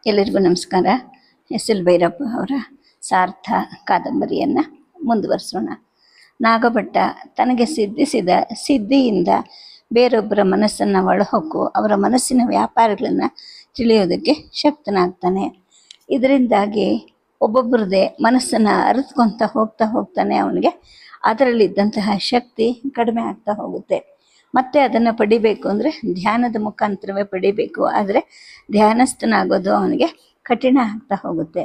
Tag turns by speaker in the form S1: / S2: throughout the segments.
S1: ಎಲ್ಲರಿಗೂ ನಮಸ್ಕಾರ. S L Bhyrappa ಅವರ ಸಾರ್ಥ ಕಾದಂಬರಿಯನ್ನು ಮುಂದುವರಿಸೋಣ. ನಾಗಭಟ್ಟ ತನಗೆ ಸಿದ್ಧಿಸಿದ ಸಿದ್ಧಿಯಿಂದ ಬೇರೊಬ್ಬರ ಮನಸ್ಸನ್ನು ಒಳಹೊಕ್ಕು ಅವರ ಮನಸ್ಸಿನ ವ್ಯಾಪಾರಗಳನ್ನು ತಿಳಿಯೋದಕ್ಕೆ ಶಕ್ತನಾಗ್ತಾನೆ. ಇದರಿಂದಾಗಿ ಒಬ್ಬೊಬ್ಬರದೇ ಮನಸ್ಸನ್ನು ಅರಿತ್ಕೊತ ಹೋಗ್ತಾನೆ. ಅವನಿಗೆ ಅದರಲ್ಲಿದ್ದಂತಹ ಶಕ್ತಿ ಕಡಿಮೆ ಆಗ್ತಾ ಹೋಗುತ್ತೆ. ಮತ್ತೆ ಅದನ್ನು ಪಡಿಬೇಕು ಅಂದರೆ ಧ್ಯಾನದ ಮುಖಾಂತರವೇ ಪಡಿಬೇಕು. ಆದರೆ ಧ್ಯಾನಸ್ಥನಾಗೋದು ಅವನಿಗೆ ಕಠಿಣ ಆಗ್ತಾ ಹೋಗುತ್ತೆ.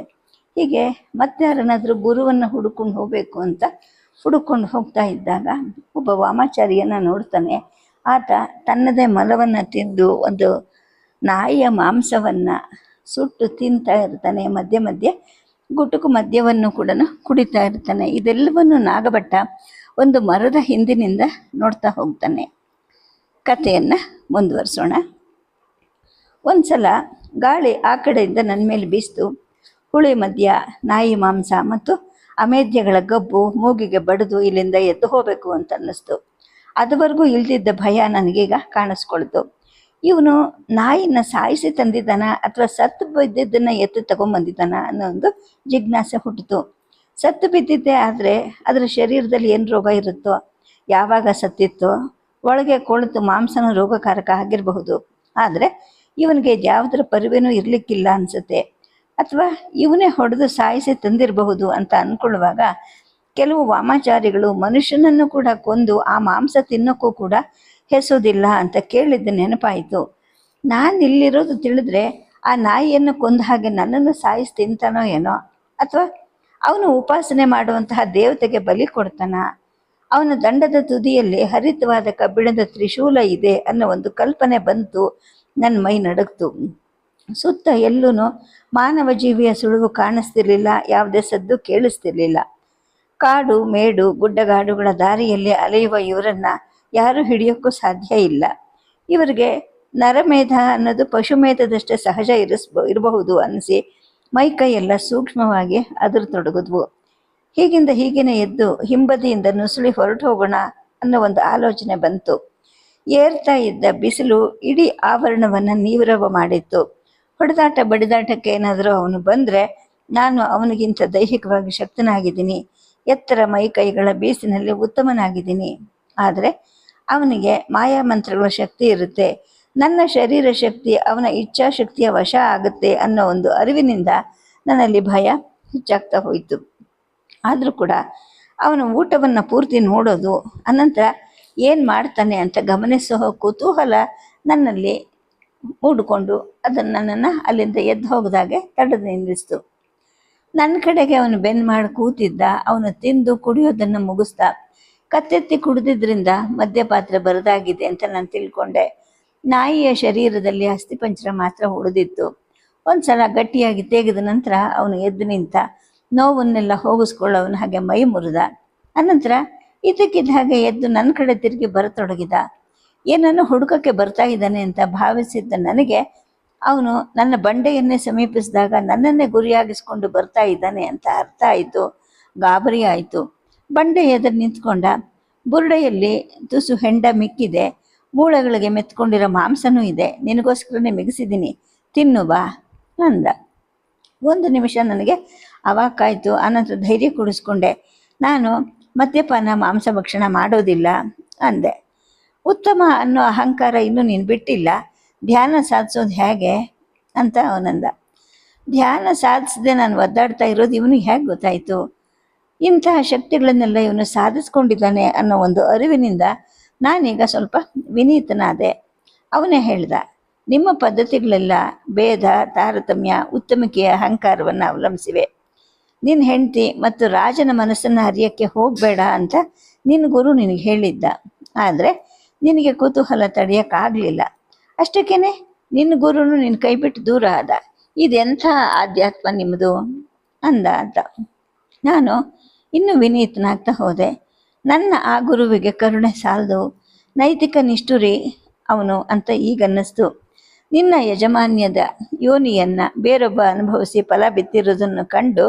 S1: ಹೀಗೆ ಮತ್ತೆ ಯಾರನ್ನಾದರೂ ಗುರುವನ್ನು ಹುಡುಕೊಂಡು ಹೋಗಬೇಕು ಅಂತ ಹುಡುಕೊಂಡು ಹೋಗ್ತಾ ಇದ್ದಾಗ ಒಬ್ಬ ವಾಮಾಚಾರಿಯನ್ನು ನೋಡ್ತಾನೆ. ಆತ ತನ್ನದೇ ಮಲವನ್ನು ತಿಂದು ಒಂದು ನಾಯಿಯ ಮಾಂಸವನ್ನು ಸುಟ್ಟು ತಿಂತಾ ಇರ್ತಾನೆ. ಮಧ್ಯೆ ಮಧ್ಯೆ ಗುಟುಕು ಮದ್ಯವನ್ನು ಕೂಡ ಕುಡಿತಾ ಇರ್ತಾನೆ. ಇದೆಲ್ಲವನ್ನು ನಾಗಭಟ್ಟ ಒಂದು ಮರದ ಹಿಂದಿನಿಂದ ನೋಡ್ತಾ ಹೋಗ್ತಾನೆ. ಕಥೆಯನ್ನು ಮುಂದುವರಿಸೋಣ. ಒಂದು ಸಲ ಗಾಳಿ ಆ ಕಡೆಯಿಂದ ನನ್ನ ಮೇಲೆ ಬೀಸ್ತು. ಹುಳಿ ಮದ್ಯ, ನಾಯಿ ಮಾಂಸ ಮತ್ತು ಅಮೇಧ್ಯಗಳ ಗಬ್ಬು ಮೂಗಿಗೆ ಬಡಿದು ಇಲ್ಲಿಂದ ಎದ್ದು ಹೋಗಬೇಕು ಅಂತ ಅನ್ನಿಸ್ತು. ಅದುವರೆಗೂ ಇಲ್ದಿದ್ದ ಭಯ ನನಗೀಗ ಕಾಣಿಸ್ಕೊಳ್ತು. ಇವನು ನಾಯಿನ ಸಾಯಿಸಿ ತಂದಿದ್ದಾನ ಅಥವಾ ಸತ್ತು ಬಿದ್ದಿದ್ದನ್ನು ಎತ್ತು ತಗೊಂಬಂದಿದ್ದಾನ ಅನ್ನೋ ಒಂದು ಜಿಜ್ಞಾಸೆ ಹುಟ್ಟಿತು. ಸತ್ತು ಬಿದ್ದಿದ್ದೆ ಆದರೆ ಅದರ ಶರೀರದಲ್ಲಿ ಏನು ರೋಗ ಇರುತ್ತೋ, ಯಾವಾಗ ಸತ್ತಿತ್ತೋ, ಒಳಗೆ ಕೊಳೆತು ಮಾಂಸನ ರೋಗಕಾರಕ ಆಗಿರಬಹುದು. ಆದರೆ ಇವನಿಗೆ ಯಾವುದರ ಪರಿವೇನೂ ಇರಲಿಕ್ಕಿಲ್ಲ ಅನಿಸುತ್ತೆ. ಅಥವಾ ಇವನೇ ಹೊಡೆದು ಸಾಯಿಸಿ ತಂದಿರಬಹುದು ಅಂತ ಅಂದ್ಕೊಳ್ಳುವಾಗ ಕೆಲವು ವಾಮಾಚಾರಿಗಳು ಮನುಷ್ಯನನ್ನು ಕೂಡ ಕೊಂದು ಆ ಮಾಂಸ ತಿನ್ನೋಕ್ಕೂ ಕೂಡ ಹೆಸೋದಿಲ್ಲ ಅಂತ ಕೇಳಿದ್ದು ನೆನಪಾಯಿತು. ನಾನು ಇಲ್ಲಿರೋದು ತಿಳಿದ್ರೆ ಆ ನಾಯಿಯನ್ನು ಕೊಂದ ಹಾಗೆ ನನ್ನನ್ನು ಸಾಯಿಸಿ ತಿಂತಾನೋ ಏನೋ, ಅಥವಾ ಅವನು ಉಪಾಸನೆ ಮಾಡುವಂತಹ ದೇವತೆಗೆ ಬಲಿ ಕೊಡ್ತಾನ, ಅವನ ದಂಡದ ತುದಿಯಲ್ಲಿ ಹರಿತವಾದ ಕಬ್ಬಿಣದ ತ್ರಿಶೂಲ ಇದೆ ಅನ್ನೋ ಒಂದು ಕಲ್ಪನೆ ಬಂತು. ನನ್ನ ಮೈ ನಡುಗ್ತು. ಸುತ್ತ ಎಲ್ಲೂ ಮಾನವ ಜೀವಿಯ ಸುಳುವು ಕಾಣಿಸ್ತಿರ್ಲಿಲ್ಲ, ಯಾವುದೇ ಸದ್ದು ಕೇಳಿಸ್ತಿರ್ಲಿಲ್ಲ. ಕಾಡು ಮೇಡು ಗುಡ್ಡಗಾಡುಗಳ ದಾರಿಯಲ್ಲಿ ಅಲೆಯುವ ಇವರನ್ನು ಯಾರೂ ಹಿಡಿಯೋಕ್ಕೂ ಸಾಧ್ಯ ಇಲ್ಲ. ಇವರಿಗೆ ನರಮೇಧ ಅನ್ನೋದು ಪಶುಮೇಧದಷ್ಟೇ ಸಹಜ ಇರಬಹುದು ಅನಿಸಿ ಮೈಕೈಯೆಲ್ಲ ಸೂಕ್ಷ್ಮವಾಗಿ ತೊಡಗಿದ್ವು. ಹೀಗಿಂದ ಹೀಗೇನೆ ಎದ್ದು ಹಿಂಬದಿಯಿಂದ ನುಸುಳಿ ಹೊರಟು ಹೋಗೋಣ ಅನ್ನೋ ಒಂದು ಆಲೋಚನೆ ಬಂತು. ಏರ್ತಾ ಇದ್ದ ಬಿಸಿಲು ಇಡೀ ಆವರಣವನ್ನು ನೀರವ ಮಾಡಿತ್ತು. ಹೊಡೆದಾಟ ಬಡಿದಾಟಕ್ಕೆ ಏನಾದರೂ ಅವನು ಬಂದರೆ ನಾನು ಅವನಿಗಿಂತ ದೈಹಿಕವಾಗಿ ಶಕ್ತನಾಗಿದ್ದೀನಿ, ಎತ್ತರ ಮೈಕೈಗಳ ಬೀಸಿನಲ್ಲಿ ಉತ್ತಮನಾಗಿದ್ದೀನಿ. ಆದರೆ ಅವನಿಗೆ ಮಾಯಾಮಂತ್ರಗಳ ಶಕ್ತಿ ಇರುತ್ತೆ, ನನ್ನ ಶರೀರ ಶಕ್ತಿ ಅವನ ಇಚ್ಛಾಶಕ್ತಿಯ ವಶ ಆಗುತ್ತೆ ಅನ್ನೋ ಒಂದು ಅರಿವಿನಿಂದ ನನ್ನಲ್ಲಿ ಭಯ ಹೆಚ್ಚಾಗ್ತಾ ಹೋಯಿತು. ಆದರೂ ಕೂಡ ಅವನು ಊಟವನ್ನು ಪೂರ್ತಿ ನೋಡೋದು, ಅನಂತರ ಏನು ಮಾಡ್ತಾನೆ ಅಂತ ಗಮನಿಸೋ ಕುತೂಹಲ ನನ್ನಲ್ಲಿ ಮೂಡಿಕೊಂಡು ಅದನ್ನು ನನ್ನನ್ನು ಅಲ್ಲಿಂದ ಎದ್ದು ಹೋಗದಾಗೆ ತಡೆದು ನಿಲ್ಲಿಸ್ತು. ನನ್ನ ಕಡೆಗೆ ಅವನು ಬೆನ್ನು ಮಾಡಿ ಕೂತಿದ್ದ. ಅವನು ತಿಂದು ಕುಡಿಯೋದನ್ನು ಮುಗಿಸ್ದ. ಕತ್ತೆತ್ತಿ ಕುಡಿದಿದ್ದರಿಂದ ಮದ್ಯಪಾತ್ರೆ ಬರದಾಗಿದೆ ಅಂತ ನಾನು ತಿಳ್ಕೊಂಡೆ. ನಾಯಿಯ ಶರೀರದಲ್ಲಿ ಅಸ್ಥಿಪಂಜರ ಮಾತ್ರ ಉಳಿದಿತ್ತು. ಒಂದು ಸಲ ಗಟ್ಟಿಯಾಗಿ ತೆಗೆದ ನಂತರ ಅವನು ಎದ್ದು ನಿಂತ. ನೋವನ್ನೆಲ್ಲ ಹೋಗಿಸ್ಕೊಳ್ಳೋವನು ಹಾಗೆ ಮೈ ಮುರಿದ. ಅನಂತರ ಇದಕ್ಕಿದ್ದ ಹಾಗೆ ಎದ್ದು ನನ್ನ ಕಡೆ ತಿರುಗಿ ಬರತೊಡಗಿದ. ಏನನ್ನು ಹುಡುಕಕ್ಕೆ ಬರ್ತಾ ಇದ್ದಾನೆ ಅಂತ ಭಾವಿಸಿದ್ದ ನನಗೆ ಅವನು ನನ್ನ ಬಂಡೆಯನ್ನೇ ಸಮೀಪಿಸಿದಾಗ ನನ್ನನ್ನೇ ಗುರಿಯಾಗಿಸ್ಕೊಂಡು ಬರ್ತಾ ಇದ್ದಾನೆ ಅಂತ ಅರ್ಥ ಆಯಿತು. ಗಾಬರಿ ಆಯಿತು. ಬಂಡೆ ಎದುರು ನಿಂತ್ಕೊಂಡ. ಬುರುಡೆಯಲ್ಲಿ ತುಸು ಹೆಂಡ ಮಿಕ್ಕಿದೆ, ಮೂಳೆಗಳಿಗೆ ಮೆತ್ಕೊಂಡಿರೋ ಮಾಂಸನೂ ಇದೆ, ನಿನಗೋಸ್ಕರನೇ ಮಿಗಿಸಿದ್ದೀನಿ, ತಿನ್ನು ಬಾ ಅಂದ. ಒಂದು ನಿಮಿಷ ನನಗೆ ಅವಾಕಾಯಿತು. ಆನಂತರ ಧೈರ್ಯ ಕೂಡಿಸ್ಕೊಂಡೆ. ನಾನು ಮದ್ಯಪಾನ ಮಾಂಸ ಭಕ್ಷಣ ಮಾಡೋದಿಲ್ಲ ಅಂದೆ. ಉತ್ತಮ ಅನ್ನೋ ಅಹಂಕಾರ ಇನ್ನೂ ನೀನು ಬಿಟ್ಟಿಲ್ಲ, ಧ್ಯಾನ ಸಾಧಿಸೋದು ಹೇಗೆ ಅಂತ ಅವನಂದ. ಧ್ಯಾನ ಸಾಧಿಸದೆ ನಾನು ಒದ್ದಾಡ್ತಾ ಇರೋದು ಇವನಿಗೆ ಹೇಗೆ ಗೊತ್ತಾಯಿತು? ಇಂತಹ ಶಕ್ತಿಗಳನ್ನೆಲ್ಲ ಇವನು ಸಾಧಿಸ್ಕೊಂಡಿದ್ದಾನೆ ಅನ್ನೋ ಒಂದು ಅರಿವಿನಿಂದ ನಾನೀಗ ಸ್ವಲ್ಪ ವಿನೀತನಾದೆ. ಅವನೇ ಹೇಳ್ದ, ನಿಮ್ಮ ಪದ್ಧತಿಗಳೆಲ್ಲ ಭೇದ ತಾರತಮ್ಯ ಉತ್ತಮಿಕೆಯ ಅಹಂಕಾರವನ್ನು ಅವಲಂಬಿಸಿವೆ. ನಿನ್ನ ಹೆಂಡತಿ ಮತ್ತು ರಾಜನ ಮನಸ್ಸನ್ನು ಅರಿಯೋಕ್ಕೆ ಹೋಗಬೇಡ ಅಂತ ನಿನ್ನ ಗುರು ನಿನಗೆ ಹೇಳಿದ್ದ. ಆದರೆ ನಿನಗೆ ಕುತೂಹಲ ತಡೆಯೋಕ್ಕಾಗಲಿಲ್ಲ. ಅಷ್ಟಕ್ಕೇ ನಿನ್ನ ಗುರುನು ನಿನ್ನ ಕೈ ಬಿಟ್ಟು ದೂರ ಆದ. ಇದೆಂಥ ಆಧ್ಯಾತ್ಮ ನಿಮ್ಮದು ಅಂದ ಅಂತ. ನಾನು ಇನ್ನೂ ವಿನೀತನಾಗ್ತಾ ಹೋದೆ. ನನ್ನ ಆ ಗುರುವಿಗೆ ಕರುಣೆ ಸಾಲದು, ನೈತಿಕ ನಿಷ್ಠುರಿ ಅವನು ಅಂತ ಈಗ ಅನ್ನಿಸ್ತು. ನಿನ್ನ ಯಜಮಾನ್ಯದ ಯೋನಿಯನ್ನು ಬೇರೊಬ್ಬ ಅನುಭವಿಸಿ ಫಲ ಬಿತ್ತಿರೋದನ್ನು ಕಂಡು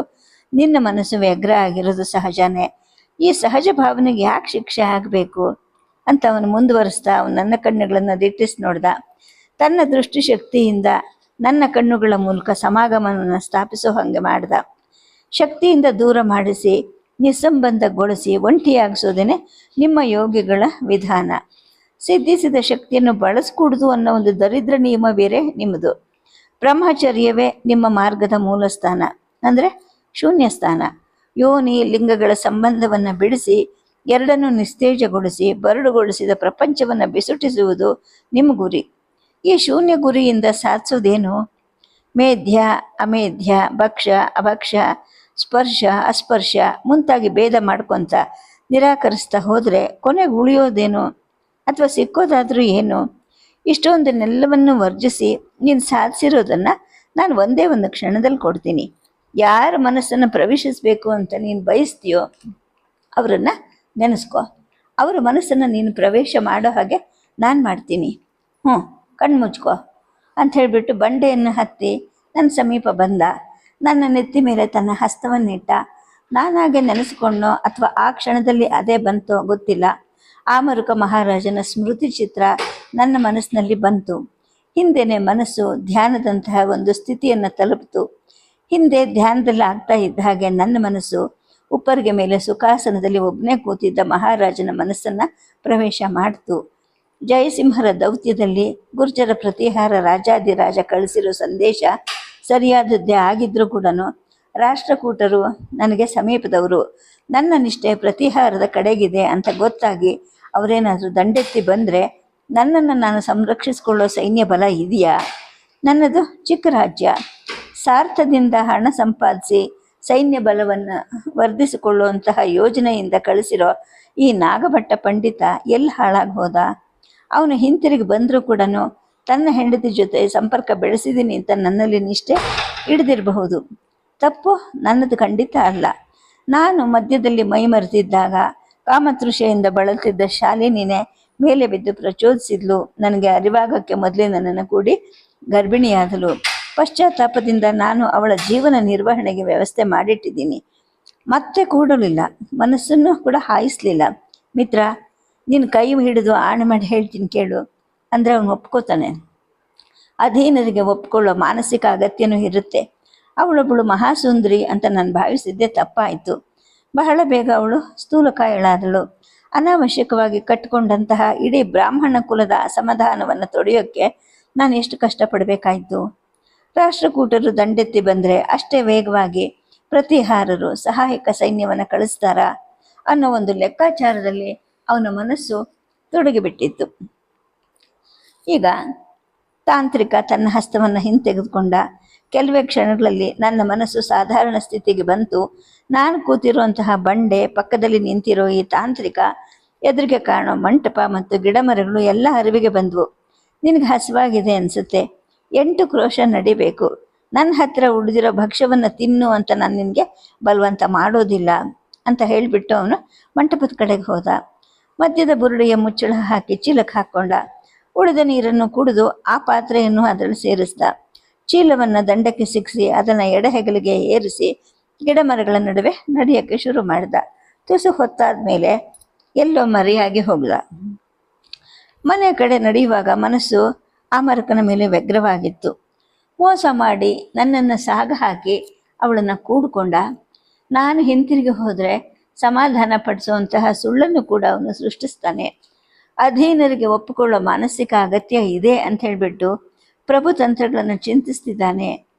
S1: ನಿನ್ನ ಮನಸ್ಸು ವ್ಯಗ್ರ ಆಗಿರೋದು ಸಹಜನೇ. ಈ ಸಹಜ ಭಾವನೆಗೆ ಯಾಕೆ ಶಿಕ್ಷೆ ಆಗಬೇಕು ಅಂತ ಅವನು ಮುಂದುವರಿಸ್ತಾ ಅವನು ನನ್ನ ಕಣ್ಣುಗಳನ್ನು ದಿಟ್ಟಿಸಿ ನೋಡ್ದ. ತನ್ನ ದೃಷ್ಟಿಶಕ್ತಿಯಿಂದ ನನ್ನ ಕಣ್ಣುಗಳ ಮೂಲಕ ಸಮಾಗಮನವನ್ನು ಸ್ಥಾಪಿಸೋ ಹಾಗೆ ಮಾಡ್ದ. ಶಕ್ತಿಯಿಂದ ದೂರ ಮಾಡಿಸಿ ನಿಸ್ಸಂಬಂಧಗೊಳಿಸಿ ಒಂಟಿಯಾಗಿಸೋದೇನೆ ನಿಮ್ಮ ಯೋಗಿಗಳ ವಿಧಾನ. ಸಿದ್ಧಿಸಿದ ಶಕ್ತಿಯನ್ನು ಬಳಸ್ಕೂಡ್ದು ಅನ್ನೋ ಒಂದು ದರಿದ್ರ ನಿಯಮ ಬೇರೆ ನಿಮ್ಮದು. ಬ್ರಹ್ಮಚರ್ಯವೇ ನಿಮ್ಮ ಮಾರ್ಗದ ಮೂಲ ಸ್ಥಾನ, ಅಂದರೆ ಶೂನ್ಯ ಸ್ಥಾನ. ಯೋನಿ ಲಿಂಗಗಳ ಸಂಬಂಧವನ್ನು ಬಿಡಿಸಿ ಎರಡನ್ನು ನಿಸ್ತೇಜಗೊಳಿಸಿ ಬರಡುಗೊಳಿಸಿದ ಪ್ರಪಂಚವನ್ನು ಬಿಸುಟಿಸುವುದು ನಿಮ್ಮ ಗುರಿ. ಈ ಶೂನ್ಯ ಗುರಿಯಿಂದ ಸಾಧಿಸೋದೇನು? ಮೇಧ್ಯ ಅಮೇಧ್ಯ, ಭಕ್ಷ್ಯ ಅಭಕ್ಷ್ಯ, ಸ್ಪರ್ಶ ಅಸ್ಪರ್ಶ ಮುಂತಾಗಿ ಭೇದ ಮಾಡ್ಕೊತ ನಿರಾಕರಿಸ್ತಾ ಹೋದರೆ ಕೊನೆಗೆ ಉಳಿಯೋದೇನು ಅಥವಾ ಸಿಕ್ಕೋದಾದರೂ ಏನು? ಇಷ್ಟೊಂದನ್ನೆಲ್ಲವನ್ನು ವರ್ಜಿಸಿ ನೀನು ಸಾಧಿಸಿರೋದನ್ನು ನಾನು ಒಂದೇ ಒಂದು ಕ್ಷಣದಲ್ಲಿ ಕೊಡ್ತೀನಿ. ಯಾರ ಮನಸ್ಸನ್ನು ಪ್ರವೇಶಿಸಬೇಕು ಅಂತ ನೀನು ಬಯಸ್ತೀಯೋ ಅವರನ್ನು ನೆನೆಸ್ಕೊ. ಅವರ ಮನಸ್ಸನ್ನು ನೀನು ಪ್ರವೇಶ ಮಾಡೋ ಹಾಗೆ ನಾನು ಮಾಡ್ತೀನಿ. ಕಣ್ಣು ಮುಚ್ಕೋ ಅಂತ ಹೇಳಿಬಿಟ್ಟು ಬಂಡೆಯನ್ನು ಹತ್ತಿ ನನ್ನ ಸಮೀಪ ಬಂದ. ನನ್ನ ನೆತ್ತಿ ಮೇಲೆ ತನ್ನ ಹಸ್ತವನ್ನಿಟ್ಟ. ನಾನಾಗೆ ನೆನೆಸ್ಕೊಂಡೋ ಅಥವಾ ಆ ಕ್ಷಣದಲ್ಲಿ ಅದೇ ಬಂತೋ ಗೊತ್ತಿಲ್ಲ. ಆಮರುಕ ಮಹಾರಾಜನ ಸ್ಮೃತಿ ಚಿತ್ರ ನನ್ನ ಮನಸ್ಸಿನಲ್ಲಿ ಬಂತು. ಹಿಂದೆನೇ ಮನಸ್ಸು ಧ್ಯಾನದಂತಹ ಒಂದು ಸ್ಥಿತಿಯನ್ನು ತಲುಪಿತು. ಹಿಂದೆ ಧ್ಯಾನದಲ್ಲಿ ಆಗ್ತಾ ಇದ್ದ ಹಾಗೆ ನನ್ನ ಮನಸ್ಸು ಉಪ್ಪರಿಗೆ ಮೇಲೆ ಸುಖಾಸನದಲ್ಲಿ ಒಬ್ಬನೇ ಕೂತಿದ್ದ ಮಹಾರಾಜನ ಮನಸ್ಸನ್ನು ಪ್ರವೇಶ ಮಾಡಿತು. ಜಯಸಿಂಹರ ದೌತ್ಯದಲ್ಲಿ ಗುರ್ಜರ ಪ್ರತಿಹಾರ ರಾಜಾದಿರಾಜ ಕಳಿಸಿರೋ ಸಂದೇಶ ಸರಿಯಾದದ್ದೇ ಆಗಿದ್ರೂ ಕೂಡ ರಾಷ್ಟ್ರಕೂಟರು ನನಗೆ ಸಮೀಪದವರು, ನನ್ನ ನಿಷ್ಠೆ ಪ್ರತಿಹಾರದ ಕಡೆಗಿದೆ ಅಂತ ಗೊತ್ತಾಗಿ ಅವರೇನಾದರೂ ದಂಡೆತ್ತಿ ಬಂದರೆ ನನ್ನನ್ನು ನಾನು ಸಂರಕ್ಷಿಸಿಕೊಳ್ಳೋ ಸೈನ್ಯ ಬಲ ಇದೆಯಾ? ನನ್ನದು ಚಿಕ್ಕ ರಾಜ್ಯ. ಸಾರ್ಥದಿಂದ ಹಣ ಸಂಪಾದಿಸಿ ಸೈನ್ಯ ಬಲವನ್ನು ವರ್ಧಿಸಿಕೊಳ್ಳುವಂತಹ ಯೋಜನೆಯಿಂದ ಕಳಿಸಿರೋ ಈ ನಾಗಭಟ್ಟ ಪಂಡಿತ ಎಲ್ಲಿ ಹಾಳಾಗಿ ಹೋದ? ಅವನು ಹಿಂತಿರುಗಿ ಬಂದರೂ ಕೂಡ ತನ್ನ ಹೆಂಡತಿ ಜೊತೆ ಸಂಪರ್ಕ ಬೆಳೆಸಿದ್ದೀನಿ ಅಂತ ನನ್ನಲ್ಲಿ ನಿಷ್ಠೆ ಹಿಡಿದಿರಬಹುದು. ತಪ್ಪು ನನ್ನದು ಖಂಡಿತ ಅಲ್ಲ. ನಾನು ಮಧ್ಯದಲ್ಲಿ ಮೈ ಮರೆತಿದ್ದಾಗ ಕಾಮತೃಷೆಯಿಂದ ಬಳಲ್ತಿದ್ದ ಶಾಲಿನಿನೇ ಮೇಲೆ ಬಿದ್ದು ಪ್ರಚೋದಿಸಿದ್ಲು. ನನಗೆ ಅರಿವಾಗಕ್ಕೆ ಮೊದಲೇ ನನ್ನನ್ನು ಕೂಡಿ ಗರ್ಭಿಣಿಯಾದಳು. ಪಶ್ಚಾತ್ತಾಪದಿಂದ ನಾನು ಅವಳ ಜೀವನ ನಿರ್ವಹಣೆಗೆ ವ್ಯವಸ್ಥೆ ಮಾಡಿಟ್ಟಿದ್ದೀನಿ. ಮತ್ತೆ ಕೂಡಲಿಲ್ಲ, ಮನಸ್ಸನ್ನು ಕೂಡ ಹಾಯಿಸಲಿಲ್ಲ. ಮಿತ್ರ, ನಿನ್ನ ಕೈ ಹಿಡಿದು ಆಣೆ ಮಾಡಿ ಹೇಳ್ತೀನಿ ಕೇಳು ಅಂದರೆ ಅವನು ಒಪ್ಕೋತಾನೆ. ಅಧೀನರಿಗೆ ಒಪ್ಕೊಳ್ಳೋ ಮಾನಸಿಕ ಅಗತ್ಯನೂ ಇರುತ್ತೆ. ಅವಳೊಬ್ಬಳು ಮಹಾಸುಂದರಿ ಅಂತ ನಾನು ಭಾವಿಸಿದ್ದೆ ತಪ್ಪಾಯಿತು. ಬಹಳ ಬೇಗ ಅವಳು ಸ್ಥೂಲಕಾಯಳಾದಳು. ಅನಾವಶ್ಯಕವಾಗಿ ಕಟ್ಟಿಕೊಂಡಂತಹ ಇಡೀ ಬ್ರಾಹ್ಮಣ ಕುಲದ ಅಸಮಾಧಾನವನ್ನು ತೊಡೆಯೋಕ್ಕೆ ನಾನು ಎಷ್ಟು ಕಷ್ಟಪಡಬೇಕಾಯಿತು. ರಾಷ್ಟ್ರಕೂಟರು ದಂಡೆತ್ತಿ ಬಂದರೆ ಅಷ್ಟೇ ವೇಗವಾಗಿ ಪ್ರತಿಹಾರರು ಸಹಾಯಕ ಸೈನ್ಯವನ್ನು ಕಳಿಸ್ತಾರಾ ಅನ್ನೋ ಒಂದು ಲೆಕ್ಕಾಚಾರದಲ್ಲಿ ಅವನ ಮನಸ್ಸು ತೊಡಗಿಬಿಟ್ಟಿತ್ತು. ಈಗ ತಾಂತ್ರಿಕ ತನ್ನ ಹಸ್ತವನ್ನು ಹಿಂತೆಗೆದುಕೊಂಡ. ಕೆಲವೇ ಕ್ಷಣಗಳಲ್ಲಿ ನನ್ನ ಮನಸ್ಸು ಸಾಧಾರಣ ಸ್ಥಿತಿಗೆ ಬಂತು. ನಾನು ಕೂತಿರುವಂತಹ ಬಂಡೆ ಪಕ್ಕದಲ್ಲಿ ನಿಂತಿರೋ ಈ ತಾಂತ್ರಿಕ, ಎದುರಿಗೆ ಕಾಣೋ ಮಂಟಪ ಮತ್ತು ಗಿಡಮರಗಳು ಎಲ್ಲ ಅರಿವಿಗೆ ಬಂದವು. ನಿನಗೆ ಹಸಿವಾಗಿದೆ ಅನಿಸುತ್ತೆ, 8 ಕ್ರೋಶ ನಡಿಬೇಕು, ನನ್ನ ಹತ್ತಿರ ಉಳಿದಿರೋ ಭಕ್ಷ್ಯವನ್ನು ತಿನ್ನು ಅಂತ ನಾನು ನಿನಗೆ ಬಲವಂತ ಮಾಡೋದಿಲ್ಲ ಅಂತ ಹೇಳಿಬಿಟ್ಟು ಅವನು ಮಂಟಪದ ಕಡೆಗೆ ಹೋದ. ಮಧ್ಯದ ಬುರುಡೆಯ ಮುಚ್ಚಳ ಹಾಕಿ ಚೀಲಕ್ಕೆ ಹಾಕ್ಕೊಂಡ. ಉಳಿದ ನೀರನ್ನು ಕುಡಿದು ಆ ಪಾತ್ರೆಯನ್ನು ಅದರಲ್ಲಿ ಸೇರಿಸ್ದ. ಚೀಲವನ್ನು ದಂಡಕ್ಕೆ ಸಿಕ್ಕಿಸಿ ಅದನ್ನು ಎಡಹೆಗಲಿಗೆ ಏರಿಸಿ ಗಿಡಮರಗಳ ನಡುವೆ ನಡೆಯೋಕ್ಕೆ ಶುರು ಮಾಡಿದ. ತುಸು ಹೊತ್ತಾದ ಮೇಲೆ ಎಲ್ಲೋ ಮರೆಯಾಗಿ ಹೋಗ್ದ. ಮನೆ ಕಡೆ ನಡೆಯುವಾಗ ಮನಸ್ಸು ಆ ಮರಕನ ಮೇಲೆ ವ್ಯಗ್ರವಾಗಿತ್ತು. ಮೋಸ ಮಾಡಿ ನನ್ನನ್ನು ಸಾಗ ಹಾಕಿ ಅವಳನ್ನು ಕೂಡಿಕೊಂಡ. ನಾನು ಹಿಂತಿರುಗಿ ಹೋದರೆ ಸಮಾಧಾನ ಪಡಿಸುವಂತಹ ಸುಳ್ಳನ್ನು ಕೂಡ ಅವನು ಸೃಷ್ಟಿಸ್ತಾನೆ. ಅಧೀನರಿಗೆ ಒಪ್ಪಿಕೊಳ್ಳೋ ಮಾನಸಿಕ ಅಗತ್ಯ ಇದೆ ಅಂತ ಹೇಳಿಬಿಟ್ಟು ಪ್ರಭುತಂತ್ರಗಳನ್ನು ಚಿಂತಿಸ್ತಿದ್ದಾನೆ.